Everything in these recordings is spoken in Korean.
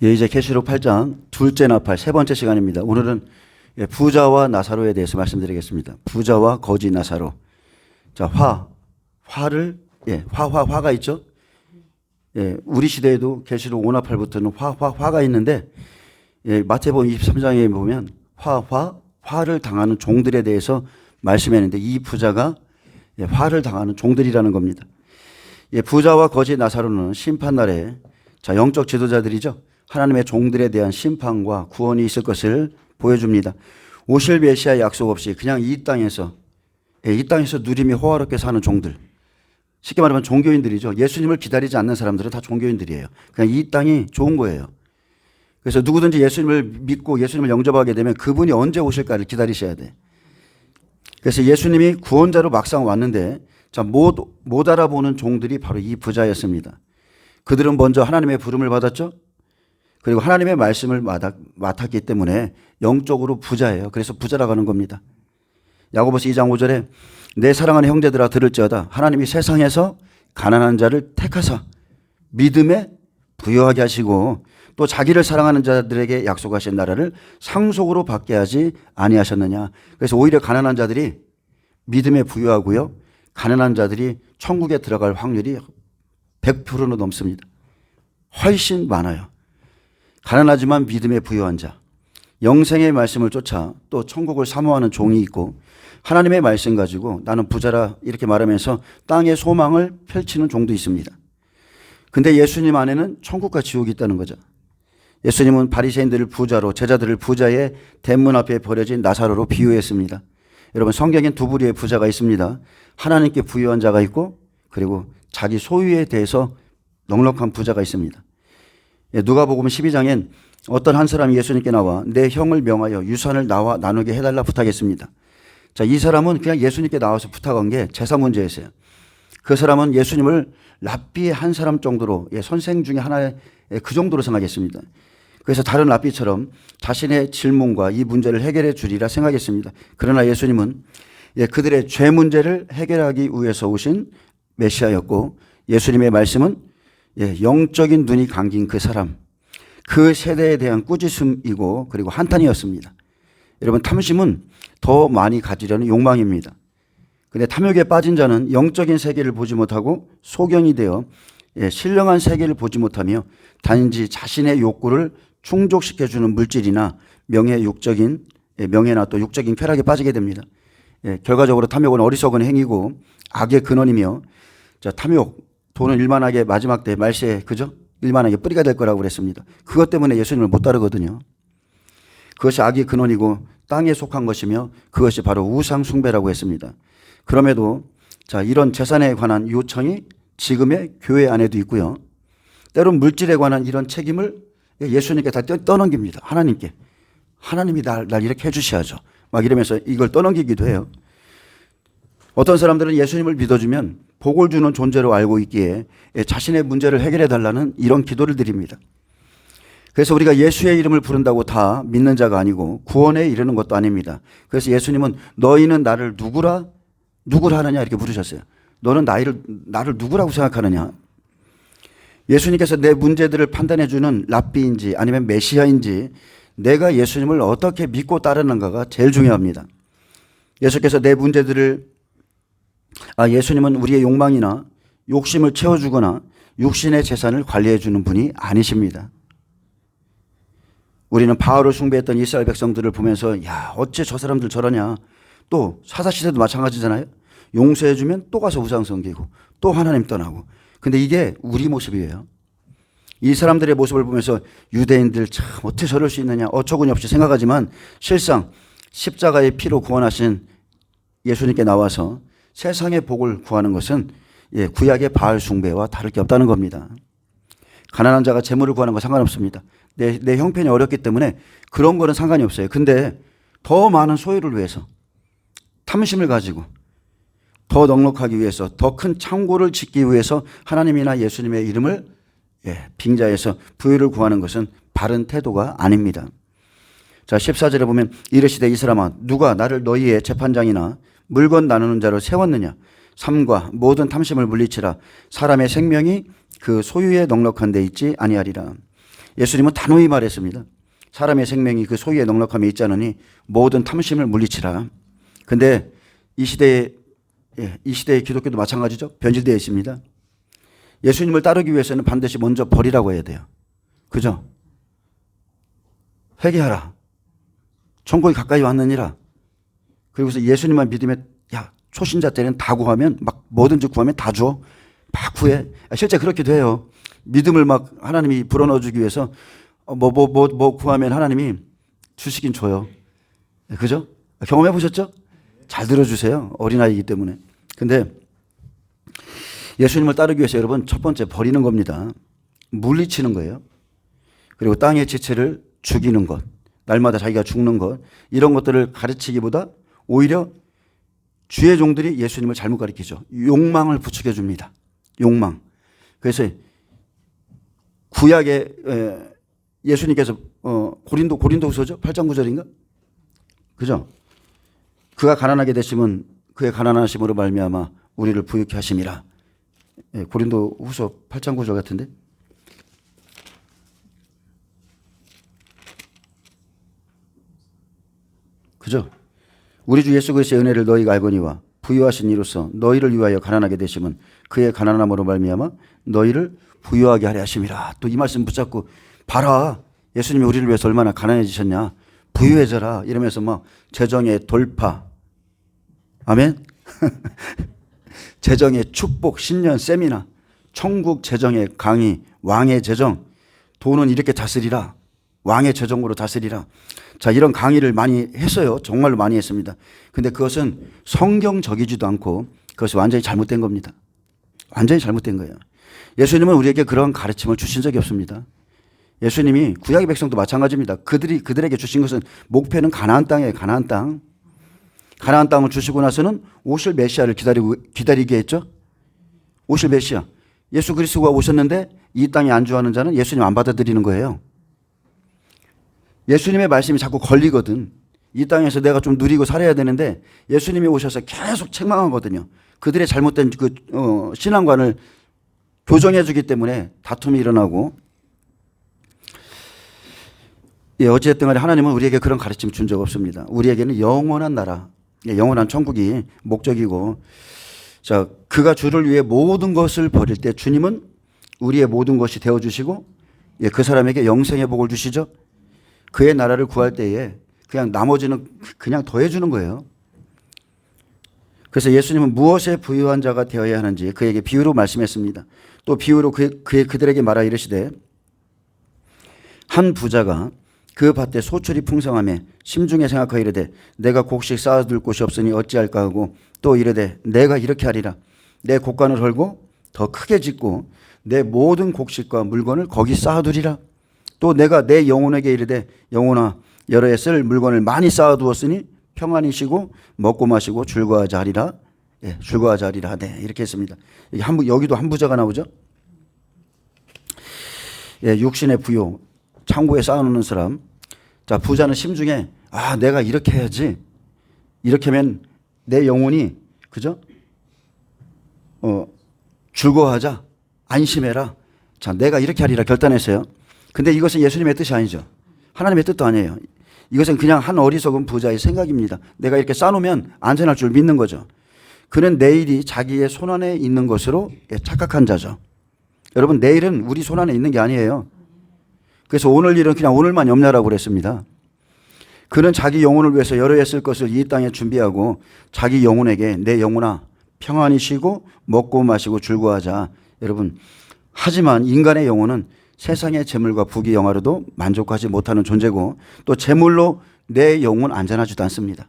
예, 이제 계시록 8장 둘째 나팔 세 번째 시간입니다. 오늘은 부자와 나사로에 대해서 말씀드리겠습니다. 부자와 거지 나사로. 자, 화가 있죠? 예, 우리 시대에도 계시록 5나팔부터는 화가 있는데, 예, 마태복음 23장에 보면 화를 당하는 종들에 대해서 말씀했는데, 이 부자가 화를 당하는 종들이라는 겁니다. 예, 부자와 거지 나사로는 심판날에, 자, 영적 지도자들이죠. 하나님의 종들에 대한 심판과 구원이 있을 것을 보여줍니다. 오실 메시아 약속 없이 그냥 이 땅에서 누림이 호화롭게 사는 종들. 쉽게 말하면 종교인들이죠. 예수님을 기다리지 않는 사람들은 다 종교인들이에요. 그냥 이 땅이 좋은 거예요. 그래서 누구든지 예수님을 믿고 예수님을 영접하게 되면 그분이 언제 오실까를 기다리셔야 돼. 그래서 예수님이 구원자로 막상 왔는데, 자, 못 알아보는 종들이 바로 이 부자였습니다. 그들은 먼저 하나님의 부름을 받았죠. 그리고 하나님의 말씀을 맡았기 때문에 영적으로 부자예요. 그래서 부자라고 하는 겁니다. 야고보서 2장 5절에 내 사랑하는 형제들아 들을지어다 하나님이 세상에서 가난한 자를 택하사 믿음에 부요하게 하시고 또 자기를 사랑하는 자들에게 약속하신 나라를 상속으로 받게 하지 아니하셨느냐. 그래서 오히려 가난한 자들이 믿음에 부요하고요. 가난한 자들이 천국에 들어갈 확률이 100%는 넘습니다. 훨씬 많아요. 가난하지만 믿음에 부요한 자, 영생의 말씀을 쫓아 또 천국을 사모하는 종이 있고 하나님의 말씀 가지고 나는 부자라 이렇게 말하면서 땅의 소망을 펼치는 종도 있습니다. 근데 예수님 안에는 천국과 지옥이 있다는 거죠. 예수님은 바리새인들을 부자로, 제자들을 부자의 대문 앞에 버려진 나사로로 비유했습니다. 여러분, 성경엔 두 부류의 부자가 있습니다. 하나님께 부유한 자가 있고 그리고 자기 소유에 대해서 넉넉한 부자가 있습니다. 누가복음 12장엔 어떤 한 사람이 예수님께 나와 내 형을 명하여 유산을 나와 나누게 해달라 부탁했습니다. 자, 이 사람은 그냥 예수님께 나와서 부탁한 게 재산 문제였어요. 그 사람은 예수님을 랍비의 한 사람 정도로, 선생 중에 하나의 그 정도로 생각했습니다. 그래서 다른 랍비처럼 자신의 질문과 이 문제를 해결해 주리라 생각했습니다. 그러나 예수님은 그들의 죄 문제를 해결하기 위해서 오신 메시아였고 예수님의 말씀은 영적인 눈이 감긴 그 사람, 그 세대에 대한 꾸짖음이고 그리고 한탄이었습니다. 여러분, 탐심은 더 많이 가지려는 욕망입니다. 근데 탐욕에 빠진 자는 영적인 세계를 보지 못하고 소경이 되어 신령한 세계를 보지 못하며 단지 자신의 욕구를 충족시켜주는 물질이나 명예나 또 육적인 쾌락에 빠지게 됩니다. 결과적으로 탐욕은 어리석은 행위고 악의 근원이며, 자, 탐욕, 돈은 일만하게 마지막 때 말세에, 그죠? 일만하게 뿌리가 될 거라고 그랬습니다. 그것 때문에 예수님을 못 따르거든요. 그것이 악의 근원이고 땅에 속한 것이며 그것이 바로 우상 숭배라고 했습니다. 그럼에도 자, 이런 재산에 관한 요청이 지금의 교회 안에도 있고요. 때론 물질에 관한 이런 책임을 예수님께 다 떠넘깁니다. 하나님께. 하나님이 날 이렇게 해 주셔야죠. 막 이러면서 이걸 떠넘기기도 해요. 어떤 사람들은 예수님을 믿어주면 복을 주는 존재로 알고 있기에 자신의 문제를 해결해 달라는 이런 기도를 드립니다. 그래서 우리가 예수의 이름을 부른다고 다 믿는 자가 아니고 구원에 이르는 것도 아닙니다. 그래서 예수님은 너희는 나를 누구라 하느냐 이렇게 부르셨어요. 너는 나를 누구라고 생각하느냐. 예수님께서 내 문제들을 판단해 주는 랍비인지 아니면 메시아인지 내가 예수님을 어떻게 믿고 따르는가가 제일 중요합니다. 예수께서 내 문제들을 예수님은 우리의 욕망이나 욕심을 채워주거나 육신의 재산을 관리해 주는 분이 아니십니다. 우리는 바알을 숭배했던 이스라엘 백성들을 보면서 야, 어째 저 사람들 저러냐. 또 사사시대도 마찬가지잖아요. 용서해 주면 또 가서 우상 섬기고 또 하나님 떠나고. 근데 이게 우리 모습이에요. 이 사람들의 모습을 보면서 유대인들 참 어떻게 저럴 수 있느냐 어처구니 없이 생각하지만 실상 십자가의 피로 구원하신 예수님께 나와서 세상의 복을 구하는 것은 구약의 바알 숭배와 다를 게 없다는 겁니다. 가난한 자가 재물을 구하는 건 상관없습니다. 내 형편이 어렵기 때문에 그런 거는 상관이 없어요. 근데 더 많은 소유를 위해서 탐심을 가지고 더 넉넉하기 위해서 더 큰 창고를 짓기 위해서 하나님이나 예수님의 이름을 빙자해서 부유를 구하는 것은 바른 태도가 아닙니다. 자, 14절에 보면 이르시되 이 사람아 누가 나를 너희의 재판장이나 물건 나누는 자로 세웠느냐. 삶과 모든 탐심을 물리치라. 사람의 생명이 그 소유에 넉넉한 데 있지 아니하리라. 예수님은 단호히 말했습니다. 사람의 생명이 그 소유의 넉넉함에 있지 않으니 모든 탐심을 물리치라. 근데 이 시대의 기독교도 마찬가지죠. 변질되어 있습니다. 예수님을 따르기 위해서는 반드시 먼저 버리라고 해야 돼요. 그죠? 회개하라. 천국이 가까이 왔느니라. 그리고서 예수님만 믿으면 야, 초신자 때는 다 구하면 막 뭐든지 구하면 다 줘. 막 구해. 실제 그렇게 돼요. 믿음을 막 하나님이 불어넣어 주기 위해서 뭐 구하면 하나님이 주시긴 줘요. 그죠? 경험해 보셨죠? 잘 들어주세요. 어린아이이기 때문에. 근데 예수님을 따르기 위해서 여러분 첫 번째 버리는 겁니다. 물리치는 거예요. 그리고 땅의 지체를 죽이는 것. 날마다 자기가 죽는 것. 이런 것들을 가르치기보다 오히려 주의 종들이 예수님을 잘못 가르치죠. 욕망을 부추겨 줍니다. 욕망. 그래서 구약에 예수님께서 고린도후서죠? 8장 9절인가? 그죠? 그가 가난하게 되시면 그의 가난하심으로 말미암아 우리를 부유케 하심이라. 고린도후서 8장 9절 같은데? 그죠? 우리 주 예수 그리스도의 은혜를 너희가 알거니와 부유하신 이로써 너희를 위하여 가난하게 되심은 그의 가난함으로 말미암아 너희를 부유하게 하려 하심이라. 또 이 말씀 붙잡고 봐라. 예수님이 우리를 위해서 얼마나 가난해지셨냐. 부유해져라. 이러면서 막 재정의 돌파. 아멘. 재정의 축복, 신년 세미나, 천국 재정의 강의, 왕의 재정, 돈은 이렇게 다스리라. 왕의 재정으로 다스리라. 자, 이런 강의를 많이 했어요. 정말로 많이 했습니다. 근데 그것은 성경적이지도 않고 그것이 완전히 잘못된 겁니다. 완전히 잘못된 거예요. 예수님은 우리에게 그런 가르침을 주신 적이 없습니다. 예수님이 구약의 백성도 마찬가지입니다. 그들에게 주신 것은 목표는 가나안 땅이에요. 가나안 땅. 가나안 땅을 주시고 나서는 오실 메시아를 기다리게 했죠. 오실 메시아. 예수 그리스도가 오셨는데 이 땅에 안주하는 자는 예수님 안 받아들이는 거예요. 예수님의 말씀이 자꾸 걸리거든. 이 땅에서 내가 좀 누리고 살아야 되는데 예수님이 오셔서 계속 책망하거든요. 그들의 잘못된 신앙관을 교정해 주기 때문에 다툼이 일어나고. 어찌됐든 간에 하나님은 우리에게 그런 가르침 준 적 없습니다. 우리에게는 영원한 나라, 영원한 천국이 목적이고, 자, 그가 주를 위해 모든 것을 버릴 때 주님은 우리의 모든 것이 되어주시고, 그 사람에게 영생의 복을 주시죠. 그의 나라를 구할 때에 그냥 나머지는 그냥 더해주는 거예요. 그래서 예수님은 무엇에 부유한 자가 되어야 하는지 그에게 비유로 말씀했습니다. 또 비유로 그들에게 말하 이르시되, 한 부자가 그 밭에 소출이 풍성하며 심중에 생각하여 이르되 내가 곡식 쌓아둘 곳이 없으니 어찌할까 하고, 또 이르되 내가 이렇게 하리라. 내 곡간을 헐고 더 크게 짓고 내 모든 곡식과 물건을 거기 쌓아두리라. 또 내가 내 영혼에게 이르되 영혼아, 여러 해 쓸 물건을 많이 쌓아두었으니 평안히 쉬고 먹고 마시고 즐거워하자 하리라. 즐거워하자 하리라. 네, 이렇게 했습니다. 여기도 한 부자가 나오죠. 육신의 부요, 창고에 쌓아놓는 사람. 자, 부자는 심중에 내가 이렇게 해야지. 이렇게 하면 내 영혼이, 그죠? 즐거워하자. 안심해라. 자, 내가 이렇게 하리라 결단했어요. 근데 이것은 예수님의 뜻이 아니죠. 하나님의 뜻도 아니에요. 이것은 그냥 한 어리석은 부자의 생각입니다. 내가 이렇게 쌓아놓으면 안전할 줄 믿는 거죠. 그는 내일이 자기의 손안에 있는 것으로 착각한 자죠. 여러분, 내일은 우리 손안에 있는 게 아니에요. 그래서 오늘 일은 그냥 오늘만 염려하라고 그랬습니다. 그는 자기 영혼을 위해서 여러 해 쓸 것을 이 땅에 준비하고 자기 영혼에게 내 영혼아 평안히 쉬고 먹고 마시고 즐거워하자. 여러분, 하지만 인간의 영혼은 세상의 재물과 부귀 영화로도 만족하지 못하는 존재고, 또 재물로 내 영혼 안전하지도 않습니다.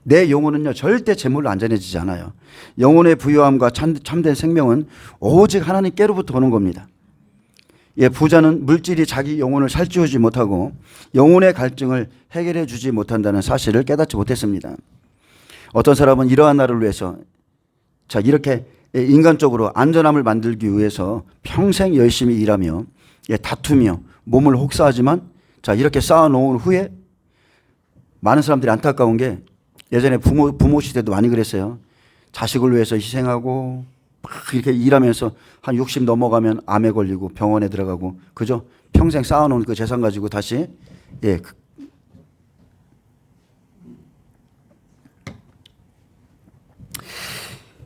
내 영혼은요 절대 재물로 안전해지지 않아요. 영혼의 부유함과 참된 생명은 오직 하나님께로부터 오는 겁니다. 부자는 물질이 자기 영혼을 살찌우지 못하고 영혼의 갈증을 해결해 주지 못한다는 사실을 깨닫지 못했습니다. 어떤 사람은 이러한 날을 위해서 이렇게 인간적으로 안전함을 만들기 위해서 평생 열심히 일하며 다투며 몸을 혹사하지만 이렇게 쌓아놓은 후에 많은 사람들이 안타까운 게, 예전에 부모 시대도 많이 그랬어요. 자식을 위해서 희생하고 막 이렇게 일하면서 한 60 넘어가면 암에 걸리고 병원에 들어가고, 그죠? 평생 쌓아놓은 그 재산 가지고 다시,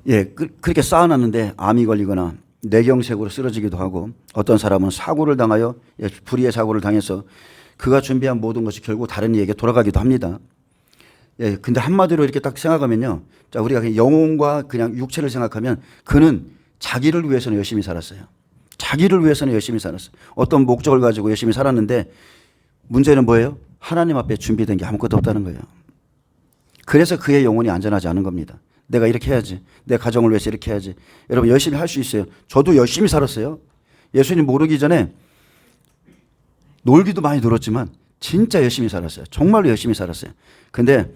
예, 그렇게 쌓아놨는데 암이 걸리거나 뇌경색으로 쓰러지기도 하고, 어떤 사람은 사고를 당하여, 불의의 사고를 당해서 그가 준비한 모든 것이 결국 다른 이에게 돌아가기도 합니다. 근데 한마디로 이렇게 딱 생각하면요. 자, 우리가 그냥 영혼과 그냥 육체를 생각하면 그는 자기를 위해서는 열심히 살았어요. 자기를 위해서는 열심히 살았어요. 어떤 목적을 가지고 열심히 살았는데 문제는 뭐예요? 하나님 앞에 준비된 게 아무것도 없다는 거예요. 그래서 그의 영혼이 안전하지 않은 겁니다. 내가 이렇게 해야지. 내 가정을 위해서 이렇게 해야지. 여러분 열심히 할 수 있어요. 저도 열심히 살았어요. 예수님 모르기 전에 놀기도 많이 놀았지만 진짜 열심히 살았어요. 정말로 열심히 살았어요. 근데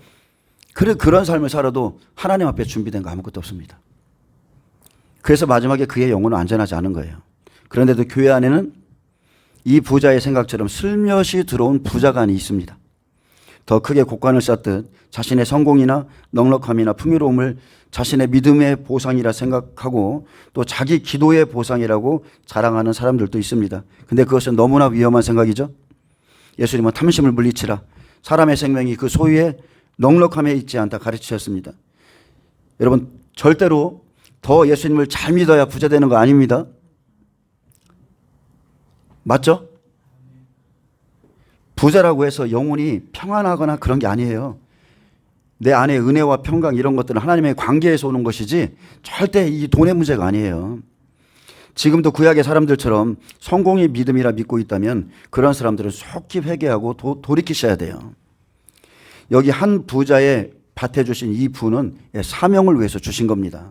그런 삶을 살아도 하나님 앞에 준비된 거 아무것도 없습니다. 그래서 마지막에 그의 영혼은 안전하지 않은 거예요. 그런데도 교회 안에는 이 부자의 생각처럼 슬며시 들어온 부자가 있습니다. 더 크게 곡관을 쌓듯 자신의 성공이나 넉넉함이나 풍요로움을 자신의 믿음의 보상이라 생각하고 또 자기 기도의 보상이라고 자랑하는 사람들도 있습니다. 근데 그것은 너무나 위험한 생각이죠. 예수님은 탐심을 물리치라. 사람의 생명이 그 소유의 넉넉함에 있지 않다 가르치셨습니다. 여러분 절대로 더 예수님을 잘 믿어야 부자 되는 거 아닙니다. 맞죠? 부자라고 해서 영혼이 평안하거나 그런 게 아니에요. 내 안에 은혜와 평강 이런 것들은 하나님의 관계에서 오는 것이지 절대 이 돈의 문제가 아니에요. 지금도 구약의 사람들처럼 성공이 믿음이라 믿고 있다면 그런 사람들은 속히 회개하고 돌이키셔야 돼요. 여기 한 부자의 밭에 주신 이 부는 사명을 위해서 주신 겁니다.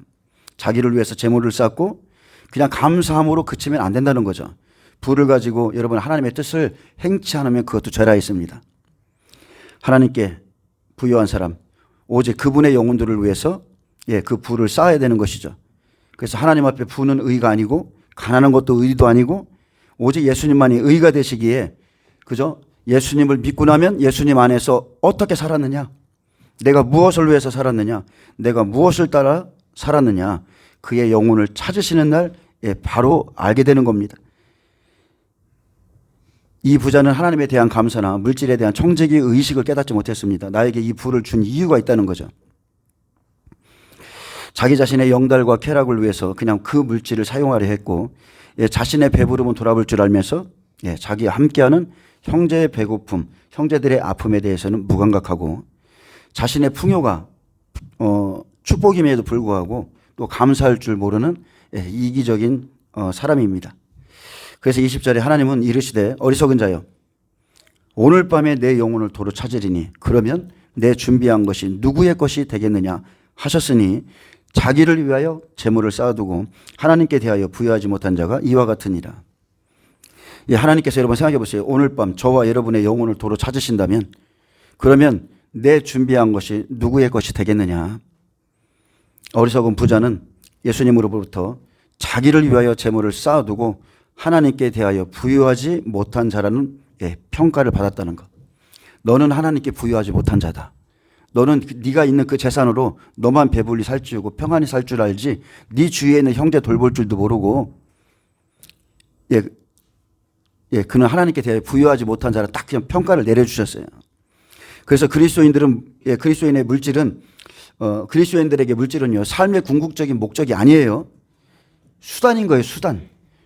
자기를 위해서 재물을 쌓고 그냥 감사함으로 그치면 안 된다는 거죠. 부를 가지고 여러분 하나님의 뜻을 행치 않으면 그것도 죄라 있습니다. 하나님께 부여한 사람 오직 그분의 영혼들을 위해서 그 부를 쌓아야 되는 것이죠. 그래서 하나님 앞에 부는 의가 아니고 가난한 것도 의도 아니고 오직 예수님만이 의가 되시기에 그죠? 예수님을 믿고 나면 예수님 안에서 어떻게 살았느냐? 내가 무엇을 위해서 살았느냐? 내가 무엇을 따라 살았느냐? 그의 영혼을 찾으시는 날 바로 알게 되는 겁니다. 이 부자는 하나님에 대한 감사나 물질에 대한 청지기 의식을 깨닫지 못했습니다. 나에게 이 부를 준 이유가 있다는 거죠. 자기 자신의 영달과 쾌락을 위해서 그냥 그 물질을 사용하려 했고 자신의 배부름은 돌아볼 줄 알면서 자기와 함께하는 형제의 배고픔, 형제들의 아픔에 대해서는 무감각하고 자신의 풍요가 축복임에도 불구하고 또 감사할 줄 모르는 이기적인 사람입니다. 그래서 20절에 하나님은 이르시되 어리석은 자여 오늘 밤에 내 영혼을 도로 찾으리니 그러면 내 준비한 것이 누구의 것이 되겠느냐 하셨으니 자기를 위하여 재물을 쌓아두고 하나님께 대하여 부여하지 못한 자가 이와 같으니라. 하나님께서 여러분 생각해 보세요. 오늘 밤 저와 여러분의 영혼을 도로 찾으신다면 그러면 내 준비한 것이 누구의 것이 되겠느냐. 어리석은 부자는 예수님으로부터 자기를 위하여 재물을 쌓아두고 하나님께 대하여 부여하지 못한 자라는 평가를 받았다는 것. 너는 하나님께 부여하지 못한 자다. 너는 네가 있는 그 재산으로 너만 배불리 살 줄 알고 평안히 살 줄 알지 네 주위에 있는 형제 돌볼 줄도 모르고 그는 하나님께 대하여 부여하지 못한 자라 딱 그냥 평가를 내려주셨어요. 그래서 그리스도인의 물질은 그리스도인들에게 물질은요 삶의 궁극적인 목적이 아니에요. 수단인 거예요.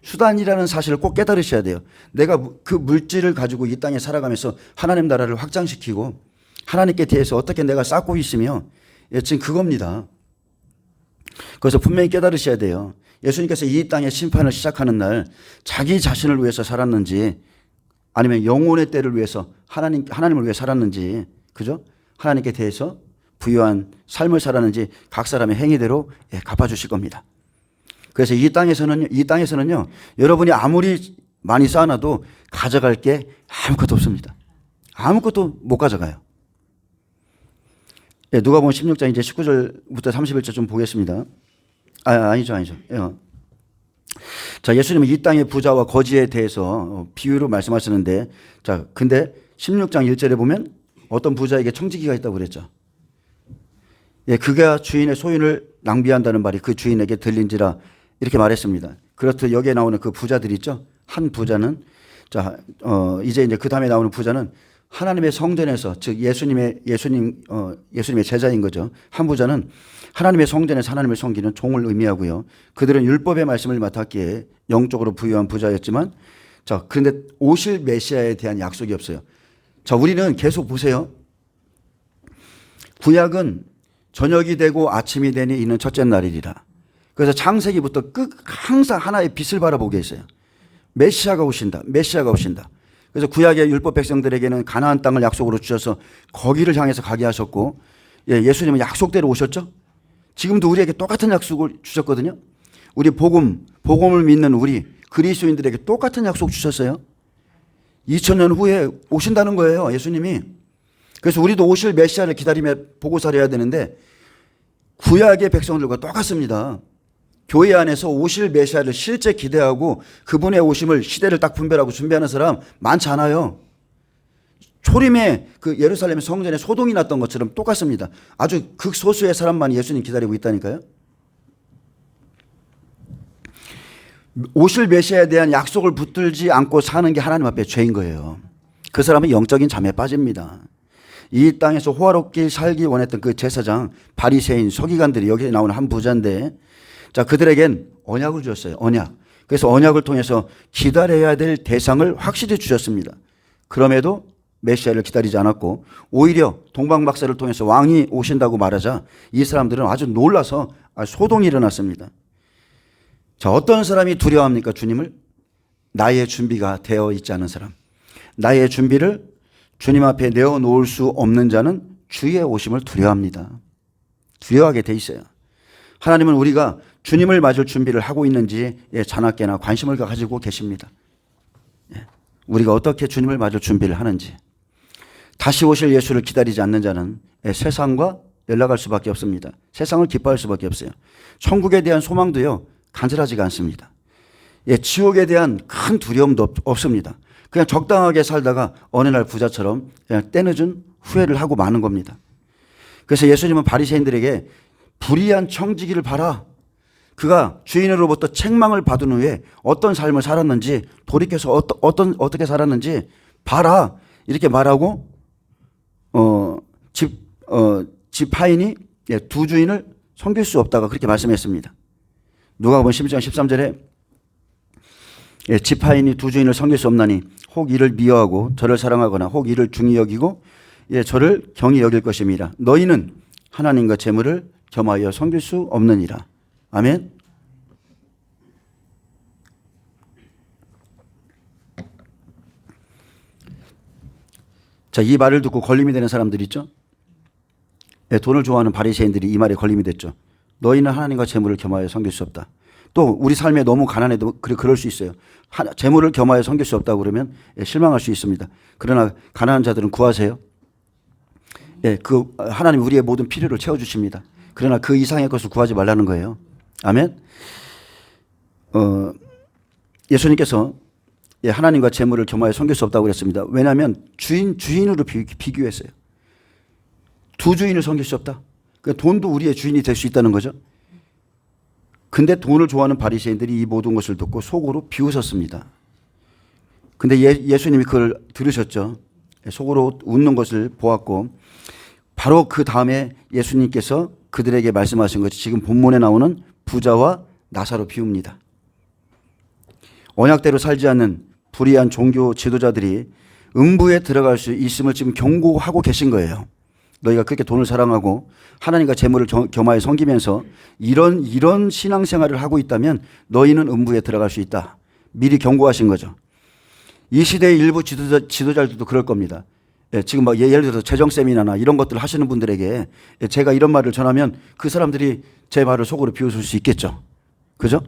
수단이라는 사실을 꼭 깨달으셔야 돼요. 내가 그 물질을 가지고 이 땅에 살아가면서 하나님 나라를 확장시키고 하나님께 대해서 어떻게 내가 쌓고 있으며 지금 그겁니다. 그래서 분명히 깨달으셔야 돼요. 예수님께서 이 땅의 심판을 시작하는 날 자기 자신을 위해서 살았는지 아니면 영혼의 때를 위해서 하나님을 위해 살았는지 그죠? 하나님께 대해서 부유한 삶을 살았는지 각 사람의 행위대로 갚아주실 겁니다. 그래서 이 땅에서는요, 여러분이 아무리 많이 쌓아놔도 가져갈 게 아무것도 없습니다. 아무것도 못 가져가요. 누가복음 16장 이제 19절부터 31절 좀 보겠습니다. 아니죠. 자, 예수님은 이 땅의 부자와 거지에 대해서 비유로 말씀하시는데, 자, 근데 16장 1절에 보면 어떤 부자에게 청지기가 있다고 그랬죠. 그가 주인의 소유를 낭비한다는 말이 그 주인에게 들린지라 이렇게 말했습니다. 그렇듯 여기에 나오는 그 부자들 있죠. 한 부자는 이제 그 다음에 나오는 부자는 하나님의 성전에서, 즉 예수님의 제자인 거죠. 한 부자는 하나님의 성전에서 하나님을 섬기는 종을 의미하고요. 그들은 율법의 말씀을 맡았기에 영적으로 부유한 부자였지만, 그런데 오실 메시아에 대한 약속이 없어요. 우리는 계속 보세요. 구약은 저녁이 되고 아침이 되니 이는 첫째 날이리라. 그래서 창세기부터 항상 하나의 빛을 바라보게 했어요. 메시아가 오신다. 메시아가 오신다. 그래서 구약의 율법 백성들에게는 가나안 땅을 약속으로 주셔서 거기를 향해서 가게 하셨고, 예수님은 약속대로 오셨죠. 지금도 우리에게 똑같은 약속을 주셨거든요. 우리 복음을 믿는 우리 그리스도인들에게 똑같은 약속 주셨어요. 2000년 후에 오신다는 거예요, 예수님이. 그래서 우리도 오실 메시아를 기다리며 보고 살아야 되는데, 구약의 백성들과 똑같습니다. 교회 안에서 오실 메시아를 실제 기대하고 그분의 오심을 시대를 딱 분별하고 준비하는 사람 많지 않아요. 초림에 그 예루살렘 성전에 소동이 났던 것처럼 똑같습니다. 아주 극소수의 사람만 예수님 기다리고 있다니까요. 오실 메시아에 대한 약속을 붙들지 않고 사는 게 하나님 앞에 죄인 거예요. 그 사람은 영적인 잠에 빠집니다. 이 땅에서 호화롭게 살기 원했던 그 제사장, 바리새인, 서기관들이 여기에 나오는 한 부자인데, 그들에겐 언약을 주셨어요. 언약. 그래서 언약을 통해서 기다려야 될 대상을 확실히 주셨습니다. 그럼에도 메시아를 기다리지 않았고, 오히려 동방박사를 통해서 왕이 오신다고 말하자 이 사람들은 아주 놀라서 소동이 일어났습니다. 어떤 사람이 두려워합니까, 주님을? 나의 준비가 되어 있지 않은 사람. 나의 준비를 주님 앞에 내어놓을 수 없는 자는 주의 오심을 두려워합니다. 두려워하게 돼 있어요. 하나님은 우리가 주님을 맞을 준비를 하고 있는지 자나깨나 관심을 가지고 계십니다. 우리가 어떻게 주님을 맞을 준비를 하는지. 다시 오실 예수를 기다리지 않는 자는 세상과 연락할 수밖에 없습니다. 세상을 기뻐할 수밖에 없어요. 천국에 대한 소망도요, 간절하지가 않습니다. 지옥에 대한 큰 두려움도 없습니다. 그냥 적당하게 살다가 어느 날 부자처럼 그냥 때늦은 후회를 하고 마는 겁니다. 그래서 예수님은 바리새인들에게 불의한 청지기를 봐라. 그가 주인으로부터 책망을 받은 후에 어떤 삶을 살았는지, 돌이켜서 어떻게 살았는지 봐라. 이렇게 말하고, 집 하인이 두 주인을 섬길 수 없다가 그렇게 말씀했습니다. 누가복음 12장 13절에 집 하인이 두 주인을 섬길 수 없나니 혹 이를 미워하고 저를 사랑하거나 혹 이를 중히 여기고 저를 경히 여길 것임이라. 너희는 하나님과 재물을 겸하여 섬길 수 없느니라. 아멘. 이 말을 듣고 걸림이 되는 사람들 있죠. 돈을 좋아하는 바리새인들이 이 말에 걸림이 됐죠. 너희는 하나님과 재물을 겸하여 섬길 수 없다. 또 우리 삶에 너무 가난해도 그럴 수 있어요. 재물을 겸하여 섬길 수 없다고 그러면 실망할 수 있습니다. 그러나 가난한 자들은 구하세요. 하나님 우리의 모든 필요를 채워주십니다. 그러나 그 이상의 것을 구하지 말라는 거예요. 아멘. 예수님께서 하나님과 재물을 겸하여 섬길 수 없다고 그랬습니다. 왜냐하면 주인으로 비교했어요. 두 주인을 섬길 수 없다. 돈도 우리의 주인이 될 수 있다는 거죠. 근데 돈을 좋아하는 바리새인들이 이 모든 것을 듣고 속으로 비웃었습니다. 근데 예수님이 그걸 들으셨죠. 속으로 웃는 것을 보았고, 바로 그 다음에 예수님께서 그들에게 말씀하신 것이 지금 본문에 나오는 부자와 나사로 비유입니다. 언약대로 살지 않는 불의한 종교 지도자들이 음부에 들어갈 수 있음을 지금 경고하고 계신 거예요. 너희가 그렇게 돈을 사랑하고 하나님과 재물을 겸하여 섬기면서 이런 신앙생활을 하고 있다면 너희는 음부에 들어갈 수 있다. 미리 경고하신 거죠. 이 시대의 일부 지도자들도 그럴 겁니다. 지금 예를 들어서 재정 세미나나 이런 것들 하시는 분들에게 제가 이런 말을 전하면 그 사람들이 제 말을 속으로 비웃을 수 있겠죠. 그죠?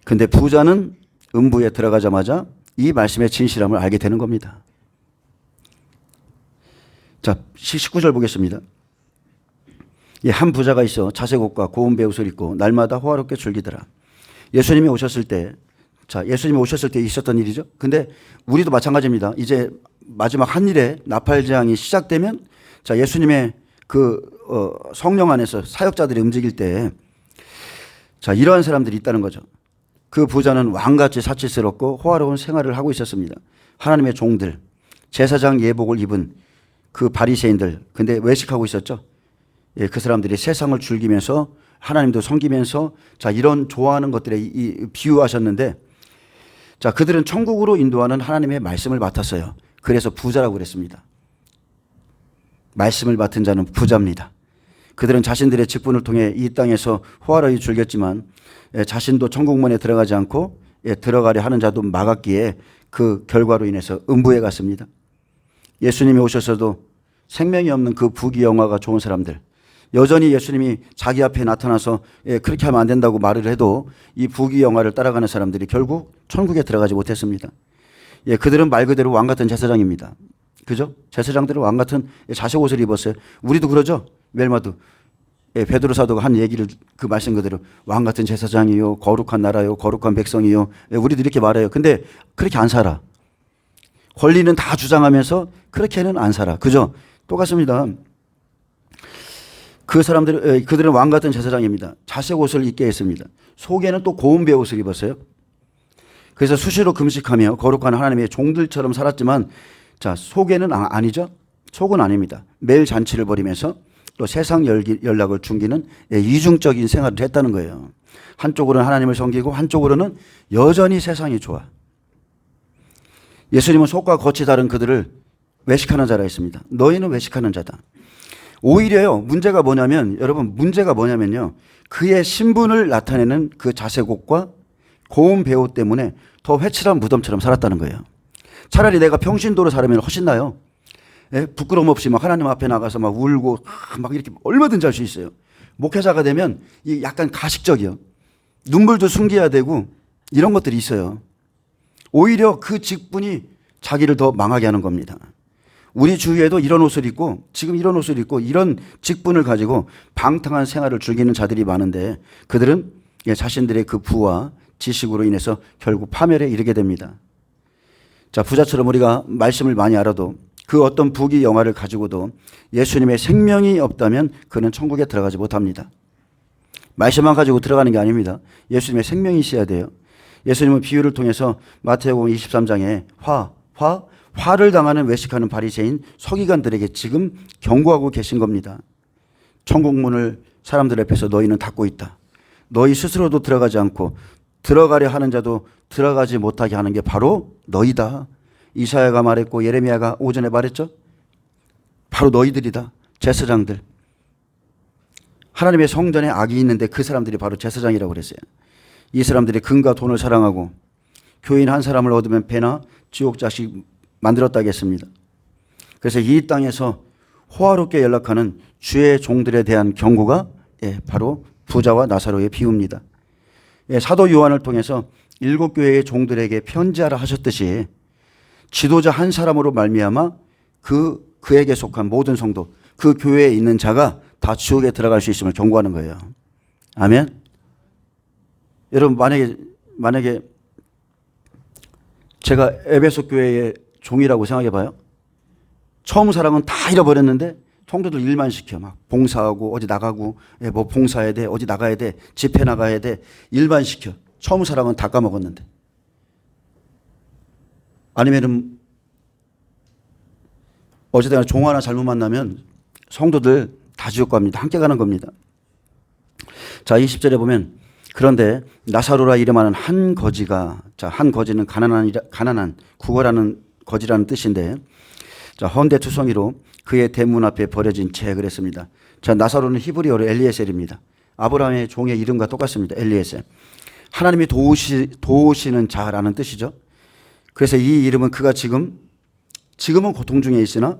근데 부자는 음부에 들어가자마자 이 말씀의 진실함을 알게 되는 겁니다. 자, 19절 보겠습니다. 한 부자가 있어 자색옷과 고운 베옷을 입고 날마다 호화롭게 즐기더라. 예수님이 오셨을 때 있었던 일이죠. 근데 우리도 마찬가지입니다. 이제 마지막 한 일에 나팔장이 시작되면 예수님의 성령 안에서 사역자들이 움직일 때 자, 이러한 사람들이 있다는 거죠. 그 부자는 왕같이 사치스럽고 호화로운 생활을 하고 있었습니다. 하나님의 종들, 제사장 예복을 입은 그 바리새인들, 근데 외식하고 있었죠. 예, 그 사람들이 세상을 즐기면서 하나님도 섬기면서 자, 이런 좋아하는 것들에 비유하셨는데, 자, 그들은 천국으로 인도하는 하나님의 말씀을 맡았어요. 그래서 부자라고 그랬습니다. 말씀을 맡은 자는 부자입니다. 그들은 자신들의 직분을 통해 이 땅에서 호화로이 즐겼지만 자신도 천국문에 들어가지 않고 들어가려 하는 자도 막았기에 그 결과로 인해서 음부에 갔습니다. 예수님이 오셔서도 생명이 없는 그 부귀영화가 좋은 사람들, 여전히 예수님이 자기 앞에 나타나서 그렇게 하면 안 된다고 말을 해도 이 부귀영화를 따라가는 사람들이 결국 천국에 들어가지 못했습니다. 그들은 말 그대로 왕 같은 제사장입니다. 그죠? 제사장들은 왕 같은 자색 옷을 입었어요. 우리도 그러죠? 웰마도 베드로 사도가 한 얘기를 그 말씀 그대로 왕 같은 제사장이요, 거룩한 나라요, 거룩한 백성이요. 우리도 이렇게 말해요. 근데 그렇게 안 살아. 권리는 다 주장하면서 그렇게는 안 살아. 그죠? 똑같습니다. 그들은 왕 같은 제사장입니다. 자색 옷을 입게 했습니다. 속에는 또 고운 베옷을 입었어요. 그래서 수시로 금식하며 거룩한 하나님의 종들처럼 살았지만, 자, 속에는 아니죠? 속은 아닙니다. 매일 잔치를 벌이면서 또 세상 연락을 중기는 이중적인 생활을 했다는 거예요. 한쪽으로는 하나님을 섬기고 한쪽으로는 여전히 세상이 좋아. 예수님은 속과 겉이 다른 그들을 외식하는 자라 했습니다. 너희는 외식하는 자다. 오히려요, 문제가 뭐냐면요, 그의 신분을 나타내는 그 자색옷과 고운 배옷 때문에 더 회칠한 무덤처럼 살았다는 거예요. 차라리 내가 평신도로 살면 훨씬 나요. 부끄러움 없이 막 하나님 앞에 나가서 막 울고 막 이렇게 얼마든지 할 수 있어요. 목회자가 되면 약간 가식적이요. 눈물도 숨겨야 되고 이런 것들이 있어요. 오히려 그 직분이 자기를 더 망하게 하는 겁니다. 우리 주위에도 이런 옷을 입고 지금 이런 옷을 입고 이런 직분을 가지고 방탕한 생활을 즐기는 자들이 많은데 그들은 자신들의 그 부와 지식으로 인해서 결국 파멸에 이르게 됩니다. 자, 부자처럼 우리가 말씀을 많이 알아도 그 어떤 부귀 영화를 가지고도 예수님의 생명이 없다면 그는 천국에 들어가지 못합니다. 말씀만 가지고 들어가는 게 아닙니다. 예수님의 생명이 있어야 돼요. 예수님은 비유를 통해서 마태복음 23장에 화를 당하는 외식하는 바리새인 서기관들에게 지금 경고하고 계신 겁니다. 천국문을 사람들 앞에서 너희는 닫고 있다. 너희 스스로도 들어가지 않고 들어가려 하는 자도 들어가지 못하게 하는 게 바로 너희다. 이사야가 말했고 예레미야가 오전에 말했죠. 바로 너희들이다. 제사장들. 하나님의 성전에 악이 있는데 그 사람들이 바로 제사장이라고 그랬어요. 이 사람들이 금과 돈을 사랑하고 교인 한 사람을 얻으면 배나 지옥 자식 만들었다고 했습니다. 그래서 이 땅에서 호화롭게 연락하는 주의 종들에 대한 경고가 바로 부자와 나사로의 비유입니다. 사도 요한을 통해서 7교회의 종들에게 편지하라 하셨듯이 지도자 한 사람으로 말미암아 그에게 속한 모든 성도, 그 교회에 있는 자가 다 지옥에 들어갈 수 있음을 경고하는 거예요. 아멘. 여러분 만약에 제가 에베소 교회의 종이라고 생각해 봐요. 처음 사랑은 다 잃어버렸는데 성도들 일만 시켜. 막 봉사하고 어디 나가고 뭐 봉사해야 돼. 어디 나가야 돼. 집회 나가야 돼. 일만 시켜. 처음 사랑은 다 까먹었는데. 아니면은 어쨌든 종 하나 잘못 만나면 성도들 다 지옥 갑니다. 함께 가는 겁니다. 자, 20절에 보면 그런데 나사로라 이름하는 한 거지가, 자, 한 거지는 가난한 구걸하는 거지라는 뜻인데, 자, 헌대투성이로 그의 대문 앞에 버려진 채 그랬습니다. 자, 나사로는 히브리어로 엘리에셀입니다. 아브라함의 종의 이름과 똑같습니다. 엘리에셀. 하나님이 도우시는 자라는 뜻이죠. 그래서 이 이름은 그가 지금은 고통 중에 있으나